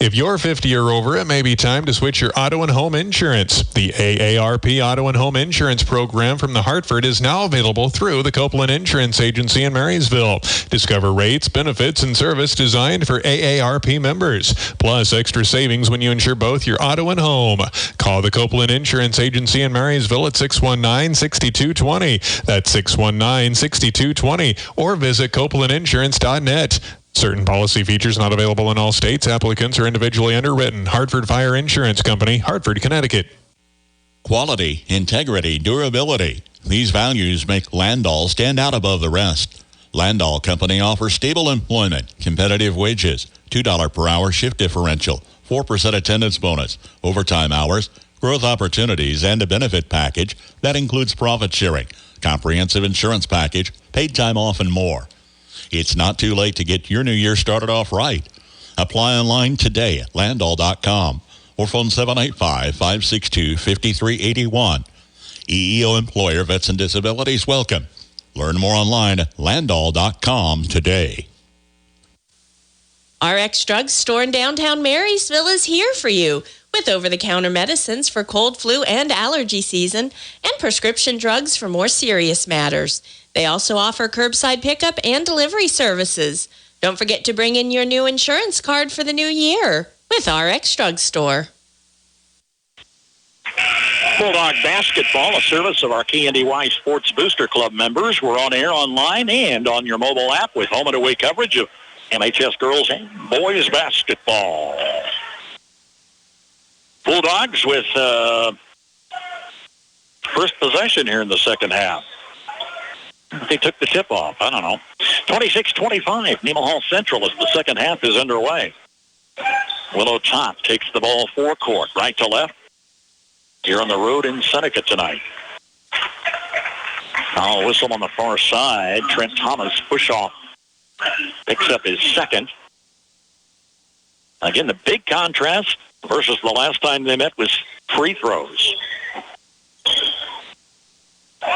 [SPEAKER 3] If you're 50 or over, it may be time to switch your auto and home insurance. The AARP Auto and Home Insurance Program from the Hartford is now available through the Copeland Insurance Agency in Marysville. Discover rates, benefits, and service designed for AARP members, plus extra savings when you insure both your auto and home. Call the Copeland Insurance Agency in Marysville at 619-6220. That's 619-6220. Or visit copelandinsurance.net. Certain policy features not available in all states. Applicants are individually underwritten. Hartford Fire Insurance Company, Hartford, Connecticut.
[SPEAKER 10] Quality, integrity, durability. These values make Landau stand out above the rest. Landau Company offers stable employment, competitive wages, $2 per hour shift differential, 4% attendance bonus, overtime hours, growth opportunities, and a benefit package that includes profit sharing, comprehensive insurance package, paid time off, and more. It's not too late to get your new year started off right. Apply online today at Landau.com or phone 785-562-5381. EEO employer, vets and disabilities welcome. Learn more online at Landau.com today.
[SPEAKER 21] RX Drug Store in downtown Marysville is here for you with over-the-counter medicines for cold, flu, and allergy season and prescription drugs for more serious matters. They also offer curbside pickup and delivery services. Don't forget to bring in your new insurance card for the new year with RX Drug Store.
[SPEAKER 2] Bulldog basketball, a service of our KNDY Sports Booster Club members. We're on air, online, and on your mobile app with home and away coverage of MHS girls and boys basketball. Bulldogs with first possession here in the second half. They took the tip off. I don't know. 26-25, Nemaha Central as the second half is underway. Willow Top takes the ball forecourt, right to left. Here on the road in Seneca tonight. Foul whistle on the far side. Trent Thomas push off. Picks up his second. Again, the big contrast versus the last time they met was free throws.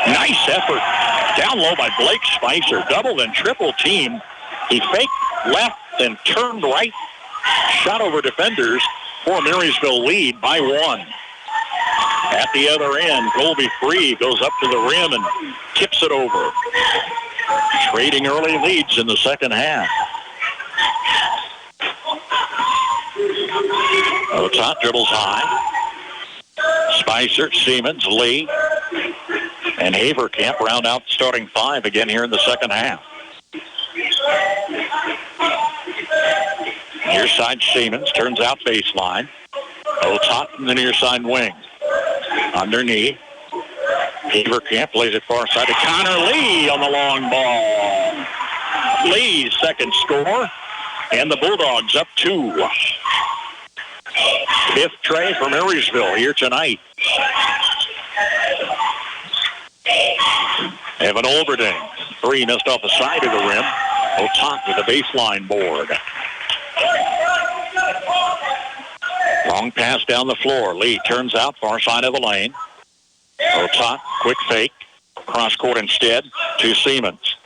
[SPEAKER 2] Nice effort. Down low by Blake Spicer. Double and triple team. He faked left and turned right. Shot over defenders for a Marysville lead by 1. At the other end, Colby Free goes up to the rim and tips it over. Trading early leads in the second half. Otot dribbles high. Spicer, Siemens, Lee, and Haverkamp round out the starting 5 again here in the second half. Near side Siemens turns out baseline. Otot from the near side wing. Underneath. Haverkamp plays it far side to Connor Lee on the long ball. Lee's second score, and the Bulldogs up 2. Fifth tray for Marysville here tonight. Evan Olberding. 3 missed off the side of the rim. Otot with a baseline board. Long pass down the floor. Lee turns out far side of the lane. Otot, quick fake. Cross court instead to Siemens.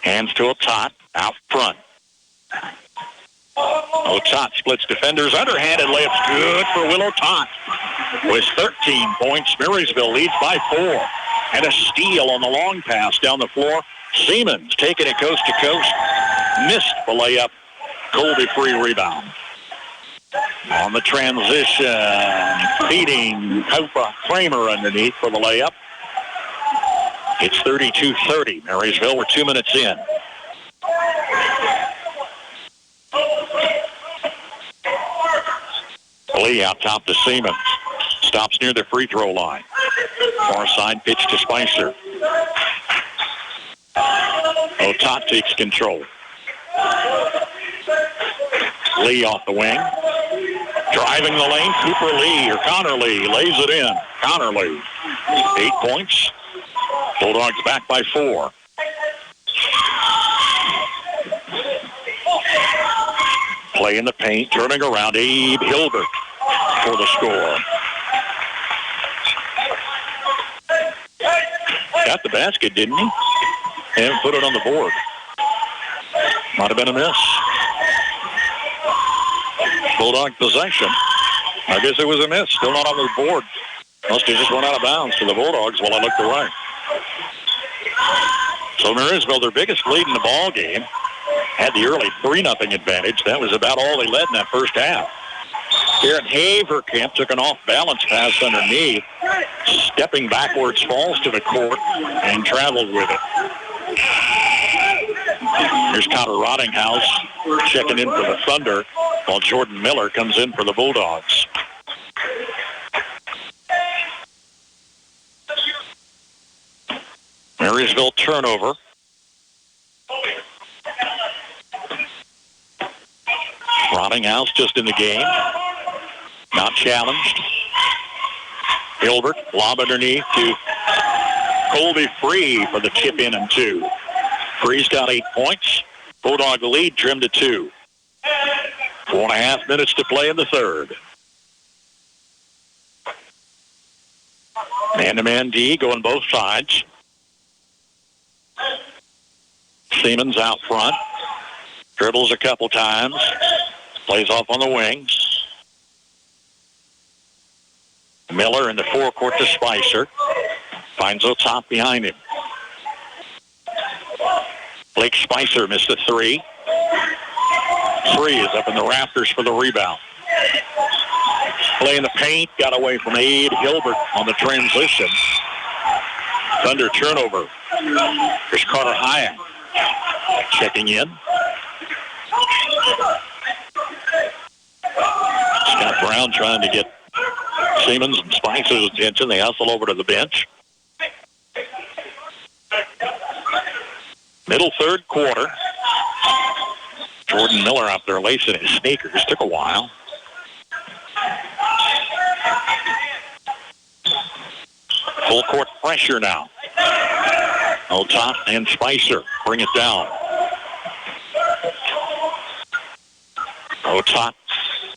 [SPEAKER 2] Hands to Otot out front. Otot splits defenders. Underhanded layups good for Will Otot. With 13 points, Marysville leads by 4. And a steal on the long pass down the floor. Siemens taking it coast to coast. Missed the layup. Colby Free rebound. On the transition, feeding Copa Kramer underneath for the layup. It's 32-30. Marysville, we're 2 minutes in. Lee out top to Siemens. Stops near the free throw line. Far side pitch to Spicer. Otot takes control. Lee off the wing. Driving the lane, Connor Lee lays it in. Connor Lee, 8 points. Bulldogs back by 4. Play in the paint, turning around. Abe Hilbert for the score. Got the basket, didn't he? And put it on the board. Might have been a miss. Bulldog possession. I guess it was a miss. Still not on the board. Must have just went out of bounds to the Bulldogs while I looked away. So Marysville, their biggest lead in the ball game, had the early 3-0 advantage. That was about all they led in that first half. Garrett Haverkamp took an off-balance pass underneath. Stepping backwards, falls to the court, and traveled with it. Here's Connor Rottinghouse checking in for the Thunder, while Jordan Miller comes in for the Bulldogs. Marysville turnover. Rottinghouse just in the game. Not challenged. Hilbert, lob underneath to Colby Free for the tip in and 2. Free's got 8 points. Bulldog lead trimmed to 2. 4.5 minutes to play in the third. Man-to-man D going both sides. Siemens out front. Dribbles a couple times. Plays off on the wing. Miller in the forecourt to Spicer. Finds Otot behind him. Blake Spicer missed a three. Three is up in the rafters for the rebound. Play in the paint, got away from Abe Hilbert on the transition. Thunder turnover. Here's Carter Hyatt checking in. Scott Brown trying to get Siemens and Spicer's attention. They hustle over to the bench. Middle third quarter. Jordan Miller out there lacing his sneakers. Took a while. Full court pressure now. Otot and Spicer bring it down. Otot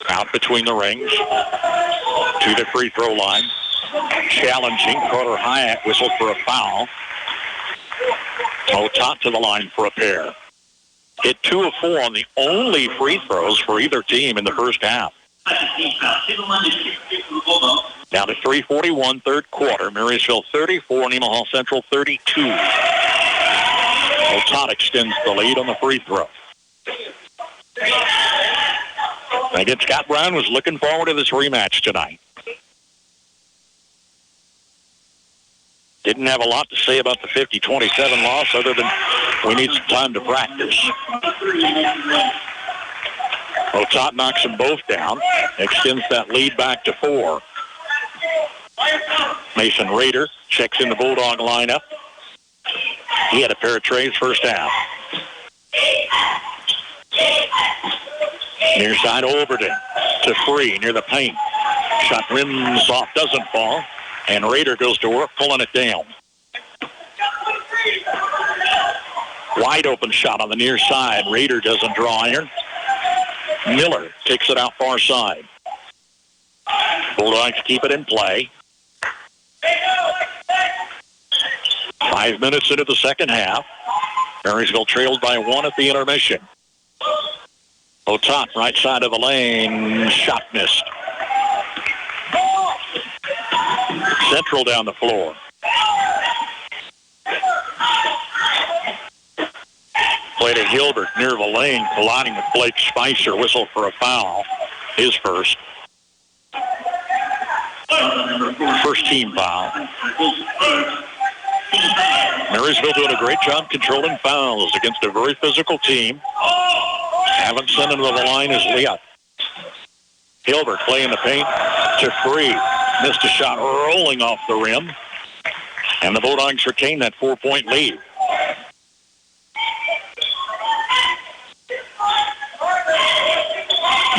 [SPEAKER 2] out between the rings to the free throw line. Challenging. Carter Hyatt whistled for a foul. Otot to the line for a pair. Hit 2 of 4 on the only free throws for either team in the first half. Down to 3:41, third quarter. Marysville 34, Nemaha Central 32. Otot extends the lead on the free throw. Again, Scott Brown was looking forward to this rematch tonight. Didn't have a lot to say about the 50-27 loss other than we need some time to practice. Otot knocks them both down, extends that lead back to 4. Mason Rader checks in the Bulldog lineup. He had a pair of trays first half. Near side Overton to Free near the paint. Shot rims off, doesn't fall. And Rader goes to work pulling it down. Wide open shot on the near side. Rader doesn't draw iron. Miller takes it out far side. Bulldogs keep it in play. 5 minutes into the second half. Marysville trailed by 1 at the intermission. Otot, right side of the lane. Shot missed. Central down the floor. Play to Hilbert near the lane, colliding with Blake Spicer. Whistle for a foul. His first. First team foul. Marysville doing a great job controlling fouls against a very physical team. Haven't sent him to the line as Leah. Hilbert playing the paint to Free. Missed a shot rolling off the rim. And the Bulldogs retain that 4-point lead.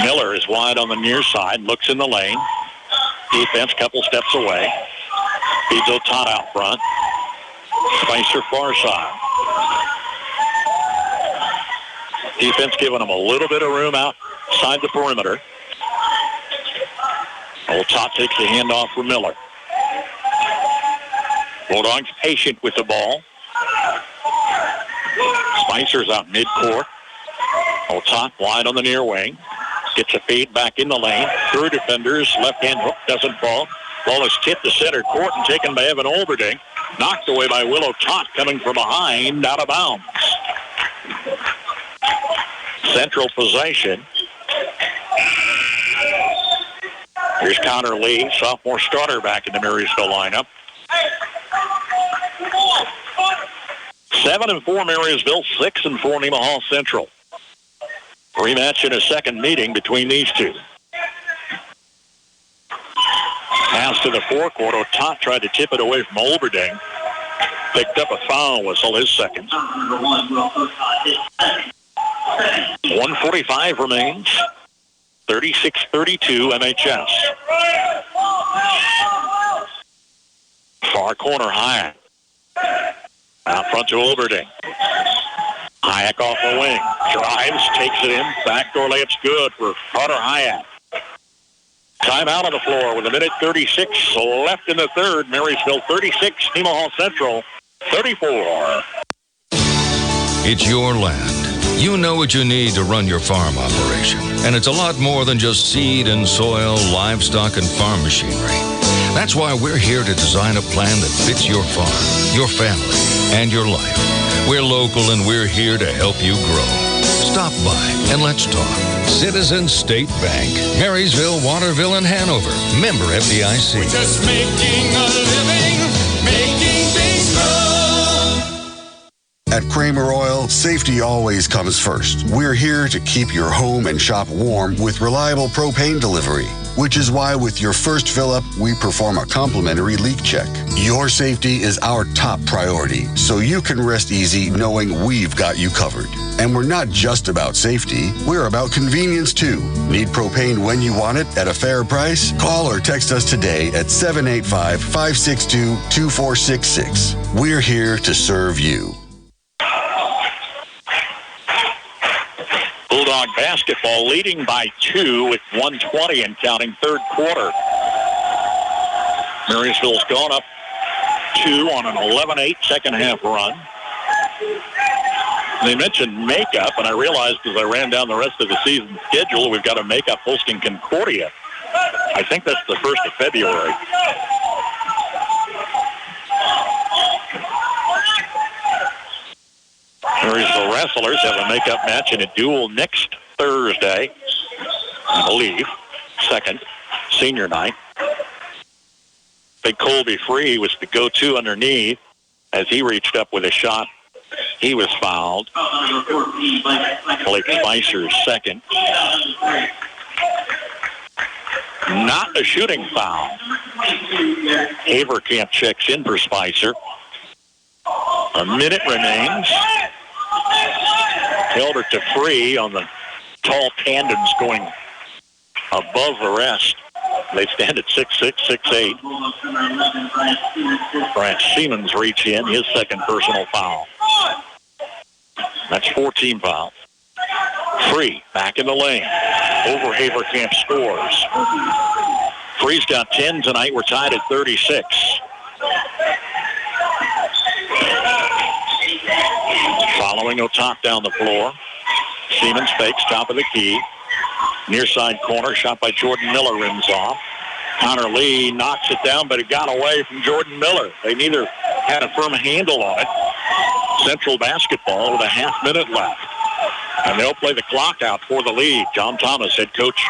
[SPEAKER 2] Miller is wide on the near side, looks in the lane. Defense couple steps away. Feeds Otot out front. Spicer far side. Defense giving them a little bit of room outside the perimeter. Otot takes the handoff for Miller. Bulldogs patient with the ball. Spicer's out midcourt. Otot wide on the near wing. Gets a feed back in the lane. Through defenders. Left-hand hook doesn't fall. Ball is tipped to center court and taken by Evan Olberding. Knocked away by Will Otot coming from behind, out of bounds. Central possession. Here's Connor Lee, sophomore starter, back in the Marysville lineup. 7-4 Marysville, 6-4 Nemaha Central. Rematch in a second meeting between these two. Pass to the forecourt. Otot tried to tip it away from Olberding. Picked up a foul whistle, his second. 1:45 remains. 36-32 MHS. Far corner Hayek. Out front to Olberding. Hayek off the wing. Drives, takes it in. Backdoor layup's good for Carter Hayek. Timeout on the floor with 1:36 left in the third. Marysville 36, Nemaha Central 34.
[SPEAKER 4] It's your land. You know what you need to run your farm operation. And it's a lot more than just seed and soil, livestock, and farm machinery. That's why we're here to design a plan that fits your farm, your family, and your life. We're local and we're here to help you grow. Stop by and let's talk. Citizens State Bank, Marysville, Waterville, and Hanover. Member FDIC.
[SPEAKER 6] We're just making a living, making things grow.
[SPEAKER 16] At Kramer Oil, safety always comes first. We're here to keep your home and shop warm with reliable propane delivery, which is why with your first fill-up, we perform a complimentary leak check. Your safety is our top priority, so you can rest easy knowing we've got you covered. And we're not just about safety, we're about convenience too. Need propane when you want it at a fair price? Call or text us today at 785-562-2466. We're here to serve you.
[SPEAKER 2] Bulldog basketball leading by 2 with 1:20 and counting third quarter. Marysville's gone up 2 on an 11-8 second half run. They mentioned makeup, and I realized as I ran down the rest of the season schedule, we've got a makeup hosting Concordia. I think that's the 1st of February. Marysville wrestlers have a makeup match in a duel next Thursday, I believe, 2nd, senior night. Big Colby Free was the go-to underneath. As he reached up with a shot, he was fouled. Blake Spicer's second. Not a shooting foul. Haverkamp checks in for Spicer. A minute remains. Held it to Free on the tall tandems going above the rest. They stand at 6'6", 6'8". Brad Siemens reach in, his second personal foul. That's 14 fouls. Free, back in the lane. Over Haverkamp scores. Free's got 10 tonight. We're tied at 36. Following Otak down the floor. Siemens fakes, top of the key. Near side corner, shot by Jordan Miller, rims off. Connor Lee knocks it down, but it got away from Jordan Miller. They neither had a firm handle on it. Central basketball with a half minute left. And they'll play the clock out for the lead. John Thomas, head coach,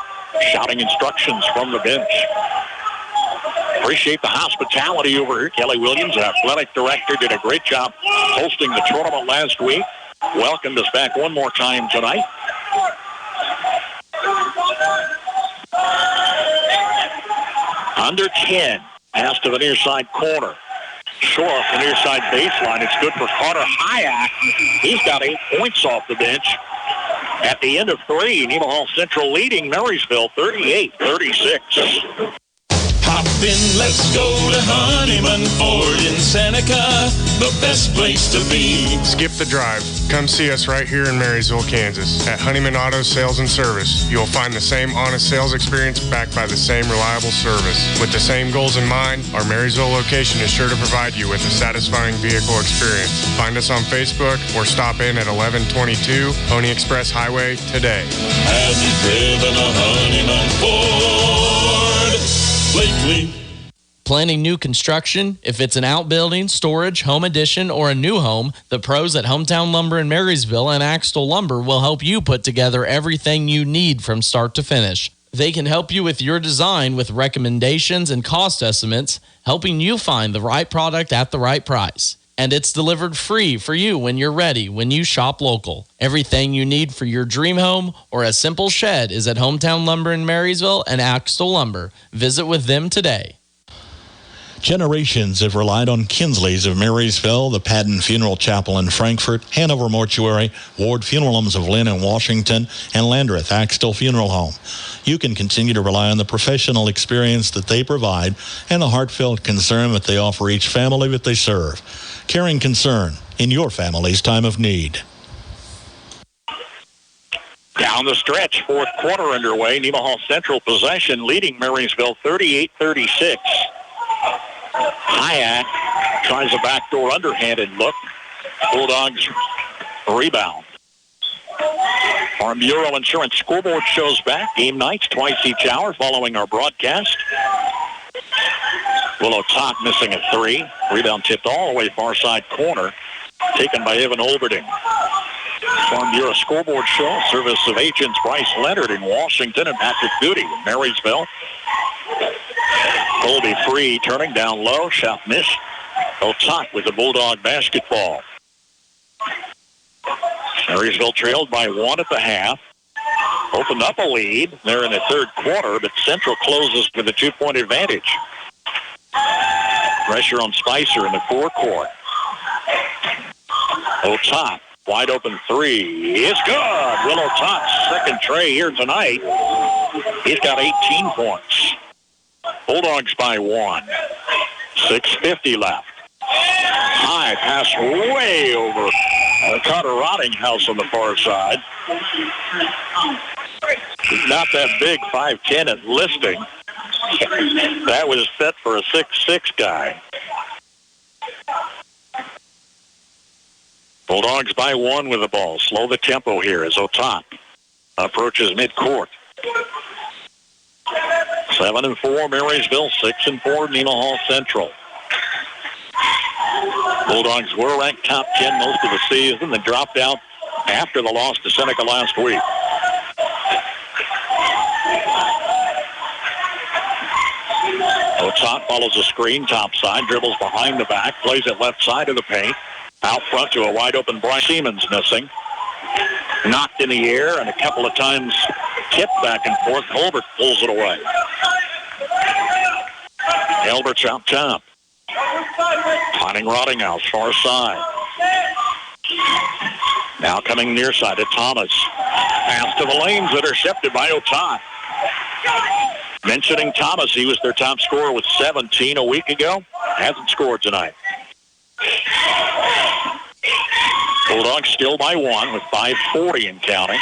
[SPEAKER 2] shouting instructions from the bench. Appreciate the hospitality over here. Kelly Williams, athletic director, did a great job hosting the tournament last week. Welcomed us back one more time tonight. Under 10. Pass to the near side corner. Shore off the near side baseline. It's good for Carter Hyack. He's got 8 points off the bench. At the end of 3, Nemaha Central leading Marysville 38-36.
[SPEAKER 6] Hop in, let's go to Honeyman Ford in Seneca, the best place to be.
[SPEAKER 17] Skip the drive. Come see us right here in Marysville, Kansas. At Honeyman Auto Sales and Service, you'll find the same honest sales experience backed by the same reliable service. With the same goals in mind, our Marysville location is sure to provide you with a satisfying vehicle experience. Find us on Facebook or stop in at 1122 Pony Express Highway today.
[SPEAKER 6] Have you driven a Honeyman Ford lately?
[SPEAKER 14] Planning new construction? If it's an outbuilding, storage, home addition, or a new home, the pros at Hometown Lumber in Marysville and Axtell Lumber will help you put together everything you need from start to finish. They can help you with your design with recommendations and cost estimates, helping you find the right product at the right price. And it's delivered free for you when you're ready, when you shop local. Everything you need for your dream home or a simple shed is at Hometown Lumber in Marysville and Axtell Lumber. Visit with them today.
[SPEAKER 10] Generations have relied on Kinsley's of Marysville, the Padden Funeral Chapel in Frankfort, Hanover Mortuary, Ward Funeral Homes of Lynn and Washington, and Landreth Axtell Funeral Home. You can continue to rely on the professional experience that they provide and the heartfelt concern that they offer each family that they serve. Caring concern in your family's time of need.
[SPEAKER 2] Down the stretch, fourth quarter underway. Nemaha Central possession leading Marysville 38-36. Hyack tries a backdoor underhanded look. Bulldogs rebound. Farm Bureau Insurance scoreboard shows back. Game nights twice each hour following our broadcast. Willow Top missing a 3. Rebound tipped all the way far side corner. taken by Evan Olberding. Farm Bureau Scoreboard Show, service of agents Bryce Leonard in Washington and Patrick Goody in Marysville. Colby Free turning down low, shot missed. Otak with the Bulldog basketball. Marysville trailed by 1 at the half. Opened up a lead. They're in the third quarter, but Central closes with a 2-point advantage. Pressure on Spicer in the forecourt. Otak, wide open three. It's good. Will Otak's second tray here tonight. He's got 18 points. Bulldogs by 1. 6:50 left. High pass way over Carter Rottinghouse on the far side. Not that big, 5'10" at listing. That was set for a 6'6" guy. Bulldogs by 1 with the ball. Slow the tempo here as Otak approaches midcourt. 7-4 Marysville, 6-4 Nemaha Central. Bulldogs were ranked top 10 most of the season, then dropped out after the loss to Seneca last week. Otak follows a screen, top side, dribbles behind the back, plays it left side of the paint. Out front to a wide-open Brian Siemens missing. Knocked in the air and a couple of times tipped back and forth. Holbert pulls it away. Elbert's out top. Finding Rottinghouse, far side. Now coming near side to Thomas. Pass to the lanes, intercepted by Otak. Mentioning Thomas, he was their top scorer with 17 a week ago. Hasn't scored tonight. Bulldogs still by 1 with 5:40 and counting.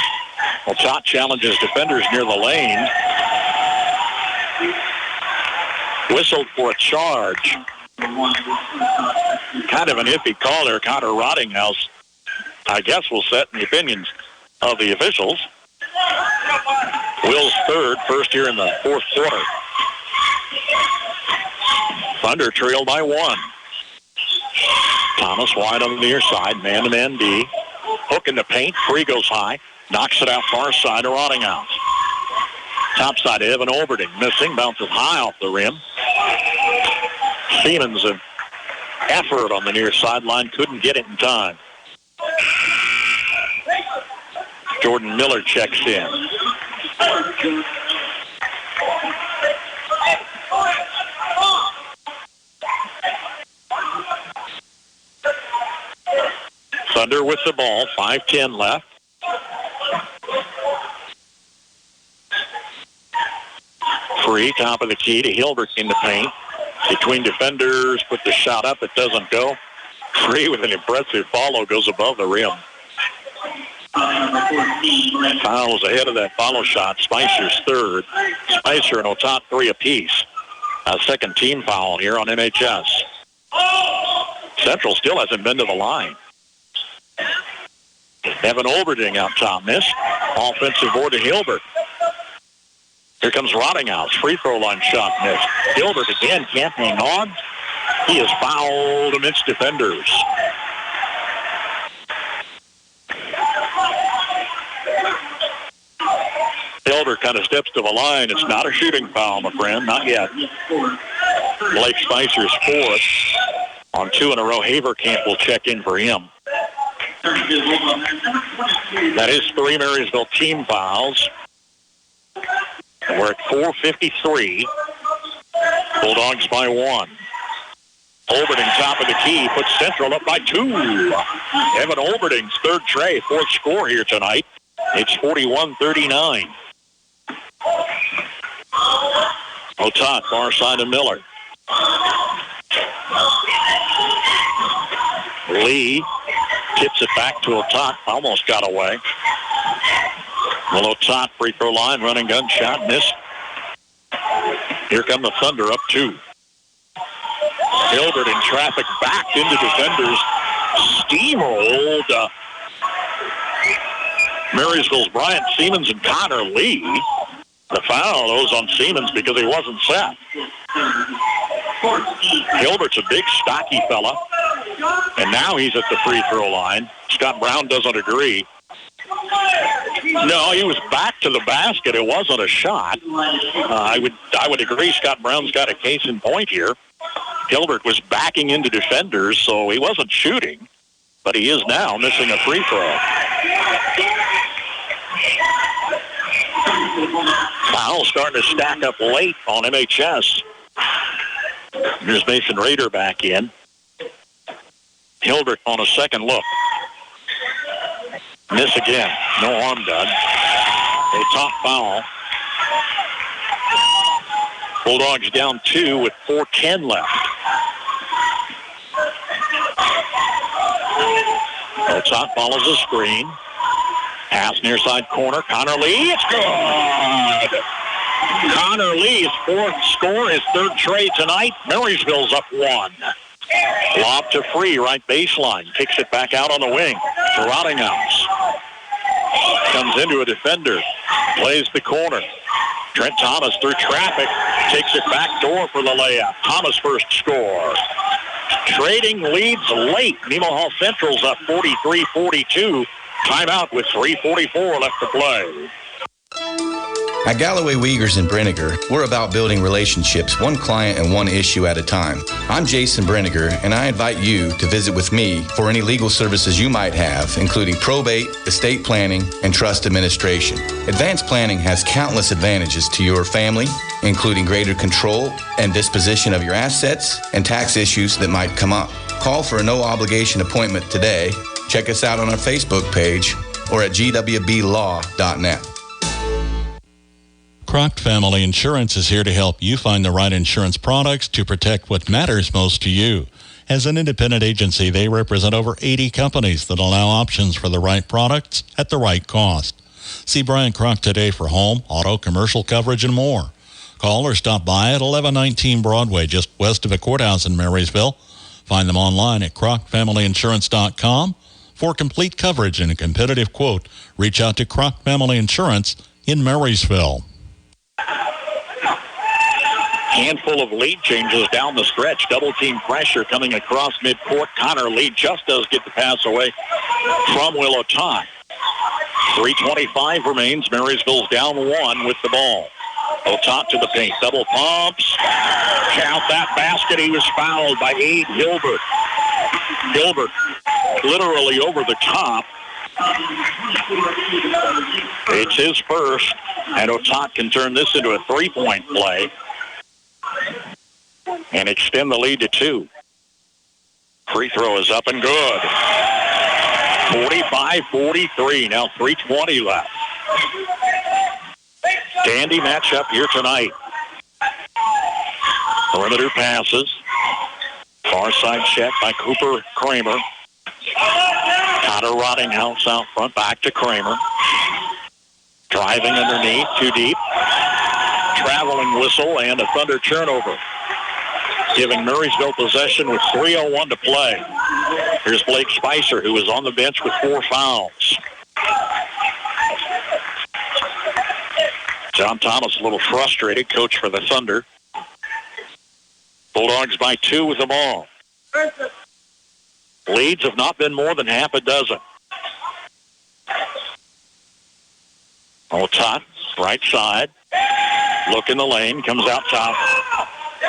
[SPEAKER 2] Otak challenges defenders near the lane. Whistled for a charge. Kind of an iffy call there. Carter Rottinghouse, I guess, will set in the opinions of the officials. Will's third, first here in the fourth quarter. Thunder trailed by 1. Thomas wide on the near side, man-to-man D. Hook in the paint, Free goes high, knocks it out far side to Rottinghouse. Top side, Evan Olberding missing, bounces high off the rim. Siemens, an effort on the near sideline, couldn't get it in time. Jordan Miller checks in. Thunder with the ball, 5:10 left. Free, top of the key to Hilbert in the paint. Between defenders, put the shot up, it doesn't go. Free with an impressive follow, goes above the rim. Fouls ahead of that follow shot. Spicer's third. Spicer and Otak 3 apiece. A second team foul here on MHS. Central still hasn't been to the line. Evan Olberding out top, missed. Offensive board to Hilbert. Here comes Rottinghouse. Free throw line shot missed. Hilbert again can't hang on. He is fouled amidst defenders. Hilbert kind of steps to the line. It's not a shooting foul, my friend. Not yet. Blake Spicer's fourth. On 2 in a row, Haverkamp will check in for him. That is 3 Marysville team fouls. We're at 4:53. Bulldogs by 1. Olberding top of the key, puts Central up by 2. Evan Olberding's third tray, fourth score here tonight. It's 41-39. Otak, far side of Miller. Lee tips it back to Otak, almost got away. Well, Otak, free throw line, running gun shot, missed. Here come the Thunder, up 2. Hilbert in traffic, backed into defenders, steamrolled Marysville's Bryant Siemens and Connor Lee. The foul was on Siemens because he wasn't set. Hilbert's a big, stocky fella. And now he's at the free throw line. Scott Brown doesn't agree. No, he was back to the basket. It wasn't a shot. I would agree Scott Brown's got a case in point here. Hilbert was backing into defenders, so he wasn't shooting, but he is now missing a free throw. Foul starting to stack up late on MHS. Here's Mason Rader back in. Hilbert on a second look. Miss again. No harm done. A top foul. Bulldogs down 2 with 4:10 left. Top follows the screen. Pass near side corner. Connor Lee. It's good. Connor Lee's fourth score, his third trade tonight. Marysville's up 1. Lob to Free, right baseline. Kicks it back out on the wing to Rottinghouse. Comes into a defender. Plays the corner. Trent Thomas through traffic. Takes it back door for the layup. Thomas first score. Trading leads late. Nemaha Central's up 43-42. Timeout with 3:44 left to play.
[SPEAKER 5] At Galloway Wiegers and Brenniger, we're about building relationships one client and one issue at a time. I'm Jason Brenniger, and I invite you to visit with me for any legal services you might have, including probate, estate planning, and trust administration. Advanced planning has countless advantages to your family, including greater control and disposition of your assets and tax issues that might come up. Call for a no-obligation appointment today. Check us out on our Facebook page or at gwblaw.net.
[SPEAKER 10] Croc Family Insurance is here to help you find the right insurance products to protect what matters most to you. As an independent agency, they represent over 80 companies that allow options for the right products at the right cost. See Brian Croc today for home, auto, commercial coverage, and more. Call or stop by at 1119 Broadway, just west of the courthouse in Marysville. Find them online at crocfamilyinsurance.com. For complete coverage and a competitive quote, reach out to Croc Family Insurance in Marysville.
[SPEAKER 2] Handful of lead changes down the stretch. Double team pressure coming across midcourt. Connor Lee just does get the pass away from Willow Todd. 3:25 remains. Marysville's down 1 with the ball. Otot to the paint. Double pumps. Count that basket. He was fouled by Abe Hilbert. Hilbert literally over the top. It's his first, and Otot can turn this into a three-point play and extend the lead to 2. Free throw is up and good. 45-43. Now 3:20 left. Dandy matchup here tonight. Perimeter passes. Far side check by Cooper Kramer. Connor Rottinghouse out front. Back to Kramer. Driving underneath. Too deep. Traveling whistle and a Thunder turnover. Giving Marysville possession with 3:01 to play. Here's Blake Spicer, who was on the bench with 4 fouls. John Thomas a little frustrated, coach for the Thunder. Bulldogs by 2 with the ball. Leads have not been more than half a dozen. Otot, right side. Look in the lane, comes out top.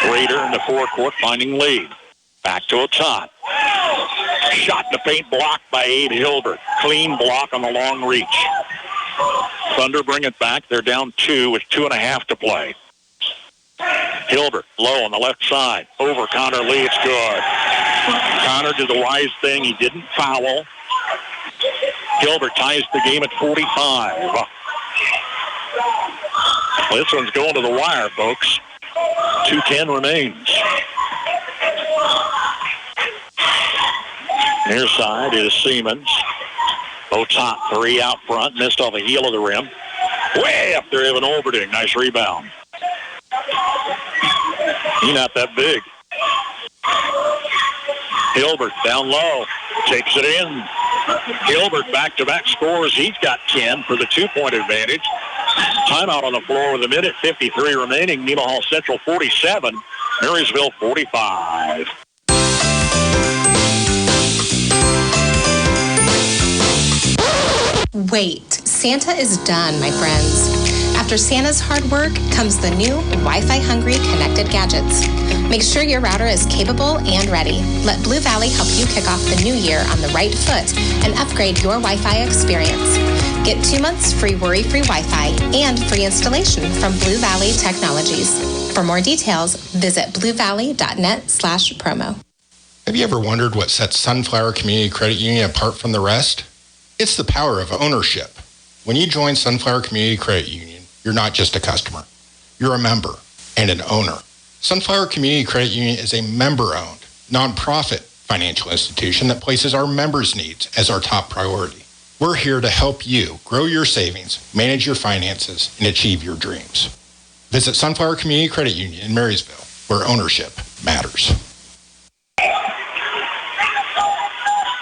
[SPEAKER 2] Rader in the forecourt finding lead. Back to Otot. Shot in the paint blocked by Abe Hilbert. Clean block on the long reach. Thunder bring it back. They're down 2 with 2.5 to play. Hilbert low on the left side. Over Connor Lee. It's good. Connor did the wise thing. He didn't foul. Hilbert ties the game at 45. Well, this one's going to the wire, folks. 2:10 remains. Near side is Siemens. Otot 3 out front. Missed off the heel of the rim. Way up there, Evan Olberding. Nice rebound. He's not that big. Hilbert down low. Takes it in. Hilbert back-to-back scores. He's got 10 for the 2-point advantage. Timeout on the floor with 1:53 remaining. Nemaha Central 47. Marysville 45.
[SPEAKER 7] Wait, Santa is done, my friends. After Santa's hard work comes the new Wi-Fi hungry connected gadgets. Make sure your router is capable and ready. Let Blue Valley help you kick off the new year on the right foot and upgrade your Wi-Fi experience. Get 2 months free worry-free Wi-Fi and free installation from Blue Valley Technologies. For more details, visit bluevalley.net/promo.
[SPEAKER 18] Have you ever wondered what sets Sunflower Community Credit Union apart from the rest? It's the power of ownership. When you join Sunflower Community Credit Union, you're not just a customer. You're a member and an owner. Sunflower Community Credit Union is a member-owned, nonprofit financial institution that places our members' needs as our top priority. We're here to help you grow your savings, manage your finances, and achieve your dreams. Visit Sunflower Community Credit Union in Marysville, where ownership matters.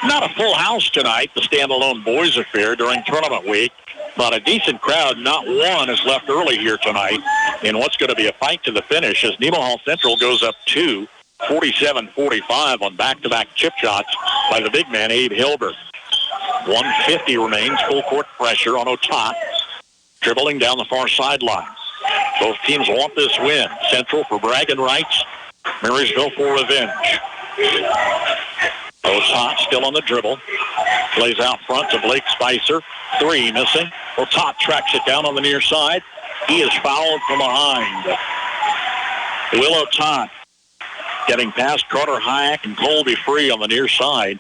[SPEAKER 2] Not a full house tonight, the standalone boys affair during tournament week, but a decent crowd. Not one is left early here tonight in what's going to be a fight to the finish as Nemaha Central goes up 47-45 on back-to-back chip shots by the big man, Abe Hilbert. 150 remains, full court pressure on Otat, dribbling down the far sideline. Both teams want this win. Central for bragging rights, Marysville for revenge. Otat still on the dribble. Plays out front to Blake Spicer. 3 missing. Otat tracks it down on the near side. He is fouled from behind. Will Otat getting past Carter Hayek and Colby Free on the near side.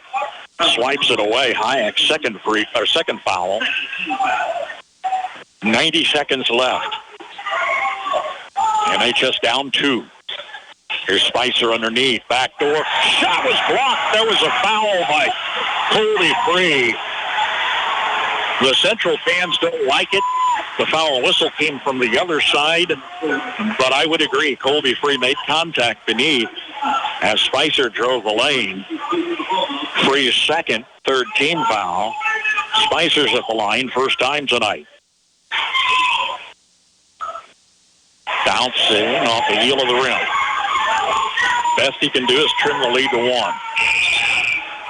[SPEAKER 2] Swipes it away. Hayek second foul. 90 seconds left. MHS down 2. Here's Spicer underneath. Backdoor. Shot was blocked. There was a foul by Colby Free. The Central fans don't like it. The foul whistle came from the other side, but I would agree. Colby Free made contact beneath as Spicer drove the lane. Free's second, third team foul. Spicer's at the line, first time tonight. Bouncing off the heel of the rim. Best he can do is trim the lead to 1.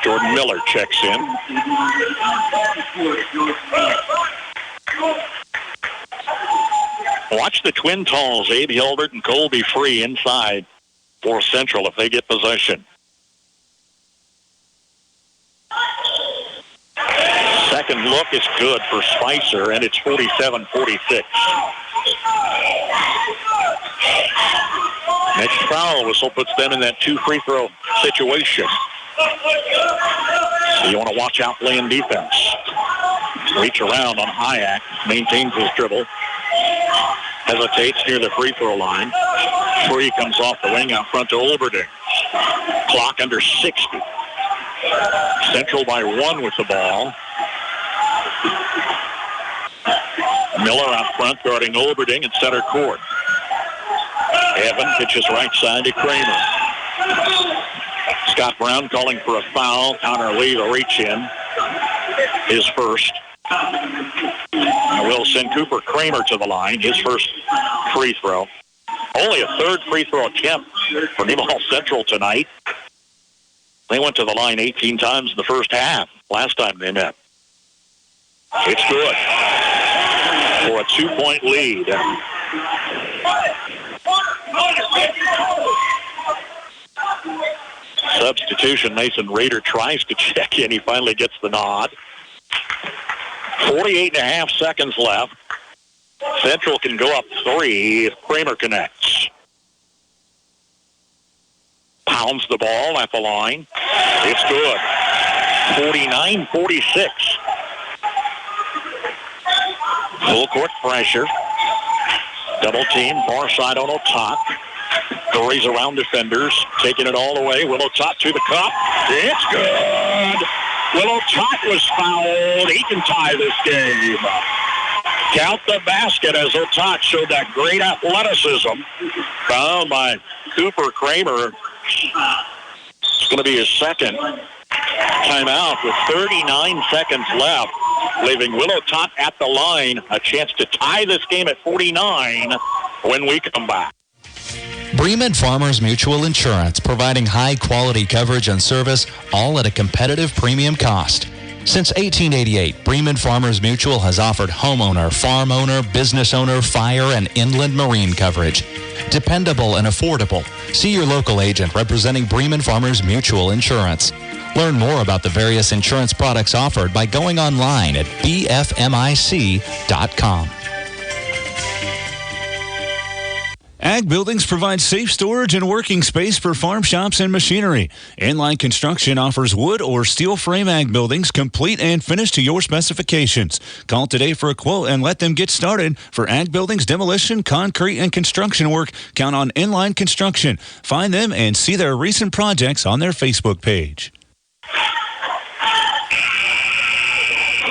[SPEAKER 2] Jordan Miller checks in. Watch the twin talls, Abe Hilbert and Colby Free inside for Central if they get possession. Second look is good for Spicer, and it's 47-46. Next foul whistle puts them in that 2 free throw situation. So you want to watch out playing defense. Reach around on Hayek, maintains his dribble. Hesitates near the free throw line. Free comes off the wing out front to Olberding. Clock under 60. Central by 1 with the ball. Miller out front guarding Olberding in center court. Evan pitches right side to Kramer. Scott Brown calling for a foul. Connor Lee, the reach in. His first. And we'll send Cooper Kramer to the line. His first free throw. Only a third free throw attempt for Nemaha Central tonight. They went to the line 18 times in the first half last time they met. It's good for a 2-point lead. Substitution, Mason Rader tries to check in. He finally gets the nod. 48.5 seconds left. Central can go up 3 if Kramer connects. Pounds the ball at the line. It's good. 49-46. Full court pressure. Double team, far side on Otat. Hurries around defenders, taking it all the way. Will Otat to the cup. It's good. Will Otat was fouled. He can tie this game. Count the basket as Otat showed that great athleticism. Fouled by Cooper Kramer. It's going to be his second timeout with 39 seconds left, leaving Will Otat at the line. A chance to tie this game at 49 when we come back.
[SPEAKER 22] Bremen Farmers Mutual Insurance, providing high-quality coverage and service, all at a competitive premium cost. Since 1888, Bremen Farmers Mutual has offered homeowner, farm owner, business owner, fire, and inland marine coverage. Dependable and affordable. See your local agent representing Bremen Farmers Mutual Insurance. Learn more about the various insurance products offered by going online at bfmic.com.
[SPEAKER 20] Ag Buildings provide safe storage and working space for farm shops and machinery. Inline Construction offers wood or steel frame ag buildings, complete and finished to your specifications. Call today for a quote and let them get started. For ag buildings, demolition, concrete, and construction work, count on Inline Construction. Find them and see their recent projects on their Facebook page.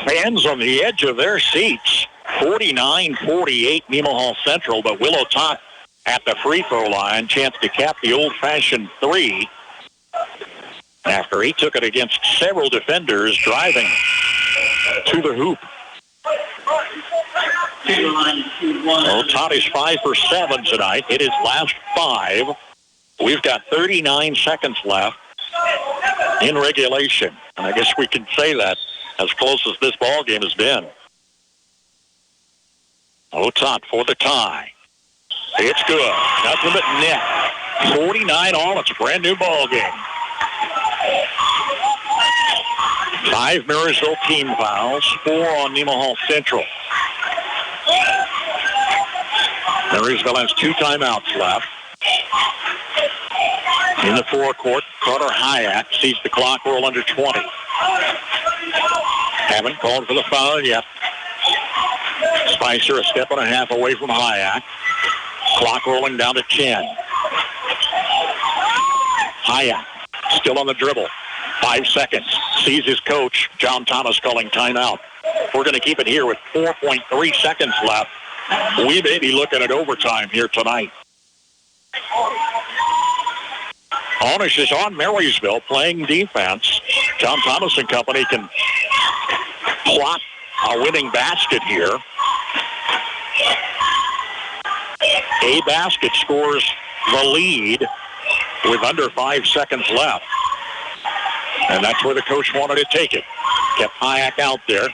[SPEAKER 2] Fans on the edge of their seats. 49-48 Nemaha Central, but Willow Tot at the free throw line, chance to cap the old-fashioned three after he took it against several defenders driving to the hoop. Todd is 5 for 7 tonight. Hit his last 5. We've got 39 seconds left in regulation. And I guess we can say that as close as this ball game has been. Todd for the tie. It's good. Nothing but net. 49 all. It's a brand new ball game. 5 Marysville team fouls, 4 on Nemaha Central. Marysville has 2 timeouts left. In the forecourt, Carter Hayek sees the clock roll under 20. Haven't called for the foul yet. Spicer a step and a half away from Hayek. Clock rolling down to 10. Hayek still on the dribble. 5 seconds. Sees his coach, John Thomas, calling timeout. We're going to keep it here with 4.3 seconds left. We may be looking at overtime here tonight. Onus is on Marysville playing defense. John Thomas and company can plot a winning basket here. A basket scores the lead with under 5 seconds left. And that's where the coach wanted to take it. Kept Hayek out there.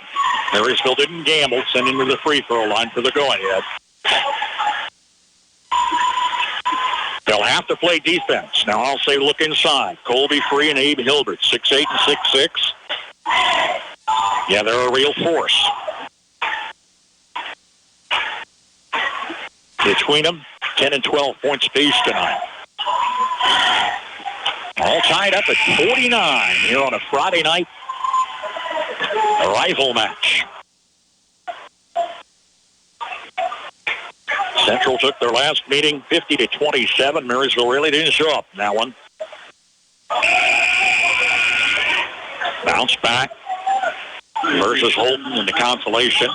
[SPEAKER 2] Marysville didn't gamble, sent him to the free throw line for the go-ahead. They'll have to play defense. Now I'll say look inside. Colby Free and Abe Hilbert, 6'8" and 6'6". Yeah, they're a real force. Between them, 10 and 12 points apiece tonight. All tied up at 49 here on a Friday night rival match. Central took their last meeting 50-27. Marysville really didn't show up in that one. Bounce back versus Holton in the consolation.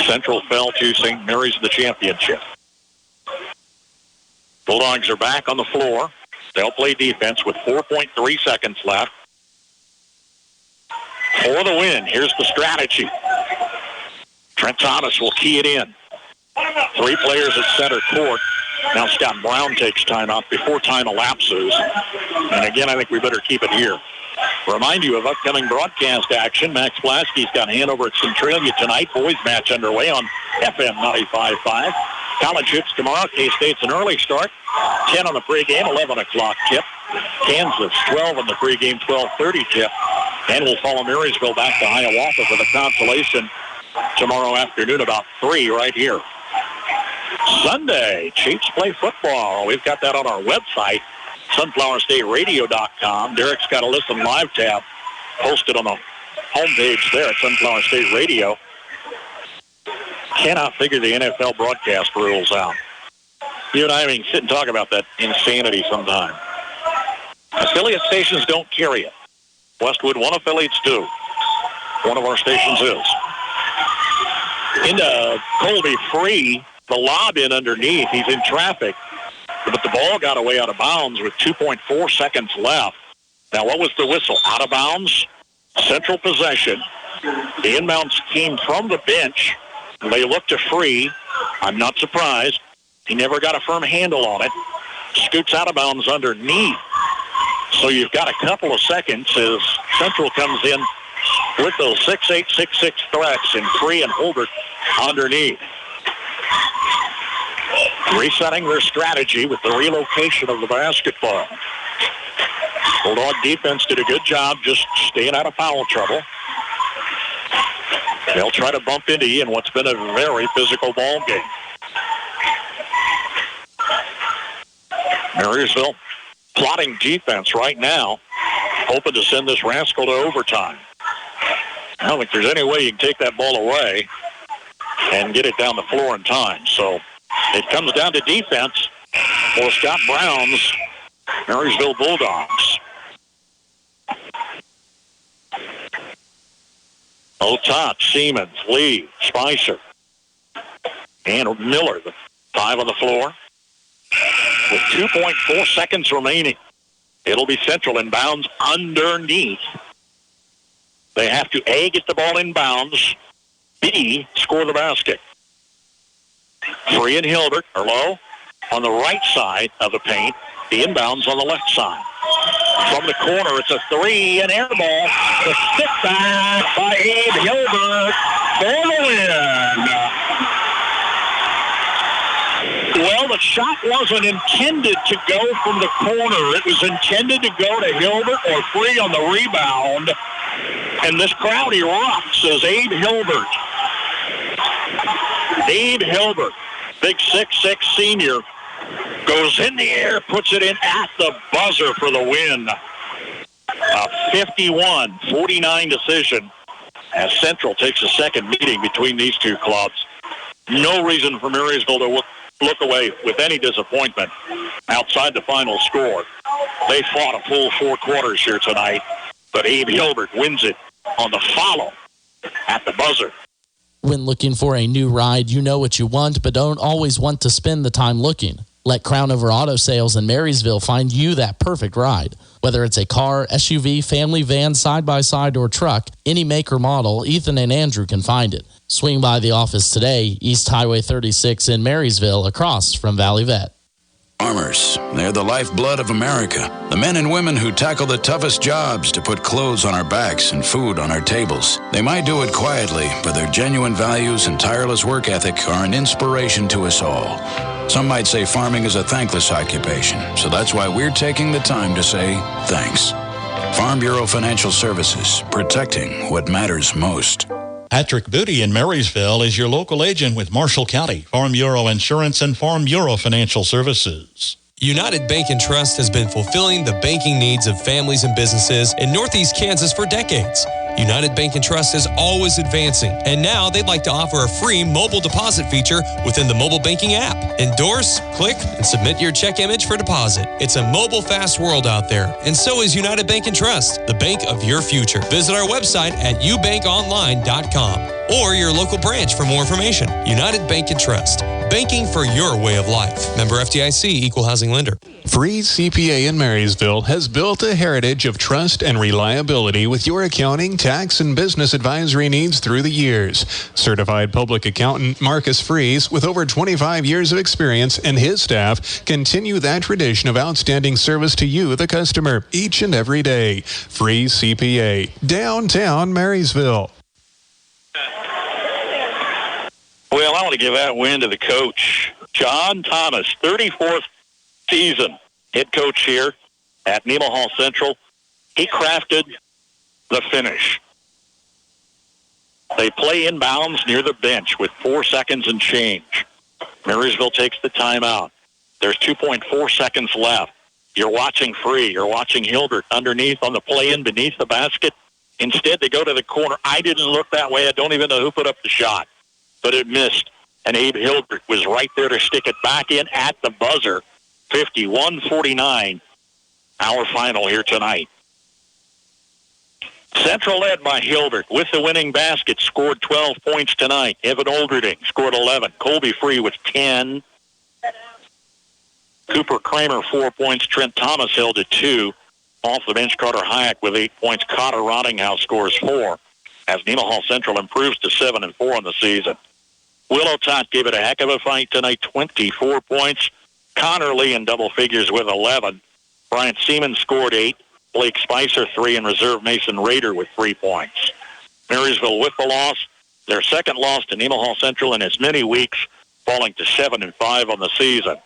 [SPEAKER 2] Central fell to St. Mary's in the championship. Bulldogs are back on the floor. They'll play defense with 4.3 seconds left. For the win, here's the strategy. Trent Thomas will key it in. 3 players at center court. Now Scott Brown takes timeout before time elapses. And again, I think we better keep it here. Remind you of upcoming broadcast action. Max Blasky's got Hanover at Centralia tonight. Boys match underway on FM 95.5. College hoops tomorrow. K-State's an early start. 10 on the pregame, 11 o'clock tip. Kansas, 12 on the pregame, 12:30 tip. And we'll follow Marysville back to Hiawatha for the consolation tomorrow afternoon about 3 right here. Sunday, Chiefs play football. We've got that on our website, sunflowerstateradio.com. Derek's got a listen live tab posted on the homepage there at Sunflower State Radio. Cannot figure the NFL broadcast rules out. You and I can sit and talk about that insanity sometime. Affiliate stations don't carry it. Westwood, one affiliates do. One of our stations is. Into Colby Free, the lob in underneath. He's in traffic, but the ball got away out of bounds with 2.4 seconds left. Now, what was the whistle? Out of bounds, Central possession. The inbounds came from the bench. They looked to Free. I'm not surprised. He never got a firm handle on it. Scoots out of bounds underneath. So you've got a couple of seconds as Central comes in with those 6'8", 6'6" threats in Free and Holbert underneath. Resetting their strategy with the relocation of the basketball. Bulldog defense did a good job just staying out of foul trouble. They'll try to bump into you in what's been a very physical ball game. Marysville plotting defense right now, hoping to send this rascal to overtime. I don't think there's any way you can take that ball away and get it down the floor in time. So it comes down to defense for Scott Brown's Marysville Bulldogs. Otot, Siemens, Lee, Spicer, and Miller, the 5 on the floor. With 2.4 seconds remaining, it'll be Central inbounds underneath. They have to A, get the ball inbounds, B, score the basket. Free and Hilbert are low on the right side of the paint. The inbounds on the left side. From the corner, it's a 3, an air ball. The stick back by Abe Hilbert for the win. Well, the shot wasn't intended to go from the corner. It was intended to go to Hilbert or Free on the rebound. And this crowd erupts as Abe Hilbert. Abe Hilbert, big 6'6" senior, goes in the air, puts it in at the buzzer for the win. A 51-49 decision as Central takes a second meeting between these two clubs. No reason for Marysville to look away with any disappointment outside the final score. They fought a full 4 quarters here tonight, but Abe Hilbert wins it on the follow at the buzzer.
[SPEAKER 14] When looking for a new ride, you know what you want, but don't always want to spend the time looking. Let Crown Over Auto Sales in Marysville find you that perfect ride. Whether it's a car, SUV, family van, side-by-side, or truck, any make or model, Ethan and Andrew can find it. Swing by the office today, East Highway 36 in Marysville, across from Valley Vet.
[SPEAKER 1] Farmers, they're the lifeblood of America. The men and women who tackle the toughest jobs to put clothes on our backs and food on our tables. They might do it quietly, but their genuine values and tireless work ethic are an inspiration to us all. Some might say farming is a thankless occupation, so that's why we're taking the time to say thanks. Farm Bureau Financial Services, protecting what matters most.
[SPEAKER 10] Patrick Booty in Marysville is your local agent with Marshall County, Farm Bureau Insurance, and Farm Bureau Financial Services.
[SPEAKER 8] United Bank and Trust has been fulfilling the banking needs of families and businesses in Northeast Kansas for decades. United Bank and Trust is always advancing, and now they'd like to offer a free mobile deposit feature within the mobile banking app. Endorse, click, and submit your check image for deposit. It's a mobile fast world out there, and so is United Bank and Trust, the bank of your future. Visit our website at ubankonline.com or your local branch for more information. United Bank and Trust, banking for your way of life. Member FDIC, Equal Housing Lender.
[SPEAKER 3] Free CPA in Marysville has built a heritage of trust and reliability with your accounting, tax, and business advisory needs through the years. Certified public accountant Marcus Fries, with over 25 years of experience, and his staff continue that tradition of outstanding service to you, the customer, each and every day. Free CPA, downtown Marysville.
[SPEAKER 2] Well, I want to give that win to the coach, John Thomas, 34th season head coach here at Nemaha Central. He crafted the finish. They play inbounds near the bench with 4 seconds and change. Marysville takes the timeout. There's 2.4 seconds left. You're watching Free. You're watching Hilbert underneath on the play-in beneath the basket. Instead, they go to the corner. I didn't look that way. I don't even know who put up the shot, but it missed. And Abe Hilbert was right there to stick it back in at the buzzer. 51-49, our final here tonight. Central led by Hilbert with the winning basket, scored 12 points tonight. Evan Olderding scored 11. Colby Free with 10. Cooper Kramer, 4 points. Trent Thomas held at 2. Off the bench, Carter Hayek with 8 points. Cotter Rottinghouse scores 4 as Nemaha Central improves to 7-4 on the season. Willow Tot gave it a heck of a fight tonight, 24 points. Connor Lee in double figures with 11. Bryant Seaman scored 8. Blake Spicer 3, and reserve Mason Rader with 3 points. Marysville with the loss. Their second loss to Nemaha Central in as many weeks, falling to 7-5 on the season.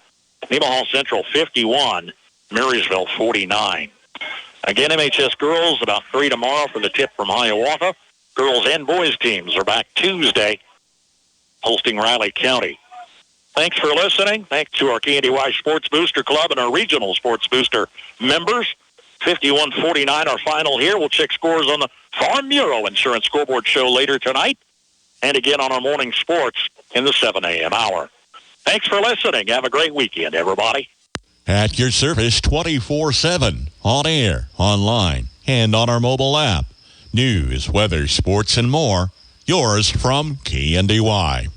[SPEAKER 2] Nemaha Central 51, Marysville 49. Again, MHS girls about 3 tomorrow for the tip from Hiawatha. Girls and boys teams are back Tuesday, hosting Riley County. Thanks for listening. Thanks to our KNDY Sports Booster Club and our regional Sports Booster members. 51-49 our final here. We'll check scores on the Farm Bureau Insurance Scoreboard Show later tonight, and again on our morning sports in the 7 a.m. hour. Thanks for listening. Have a great weekend, everybody.
[SPEAKER 10] At your service 24/7, on air, online, and on our mobile app. News, weather, sports, and more. Yours from KNDY.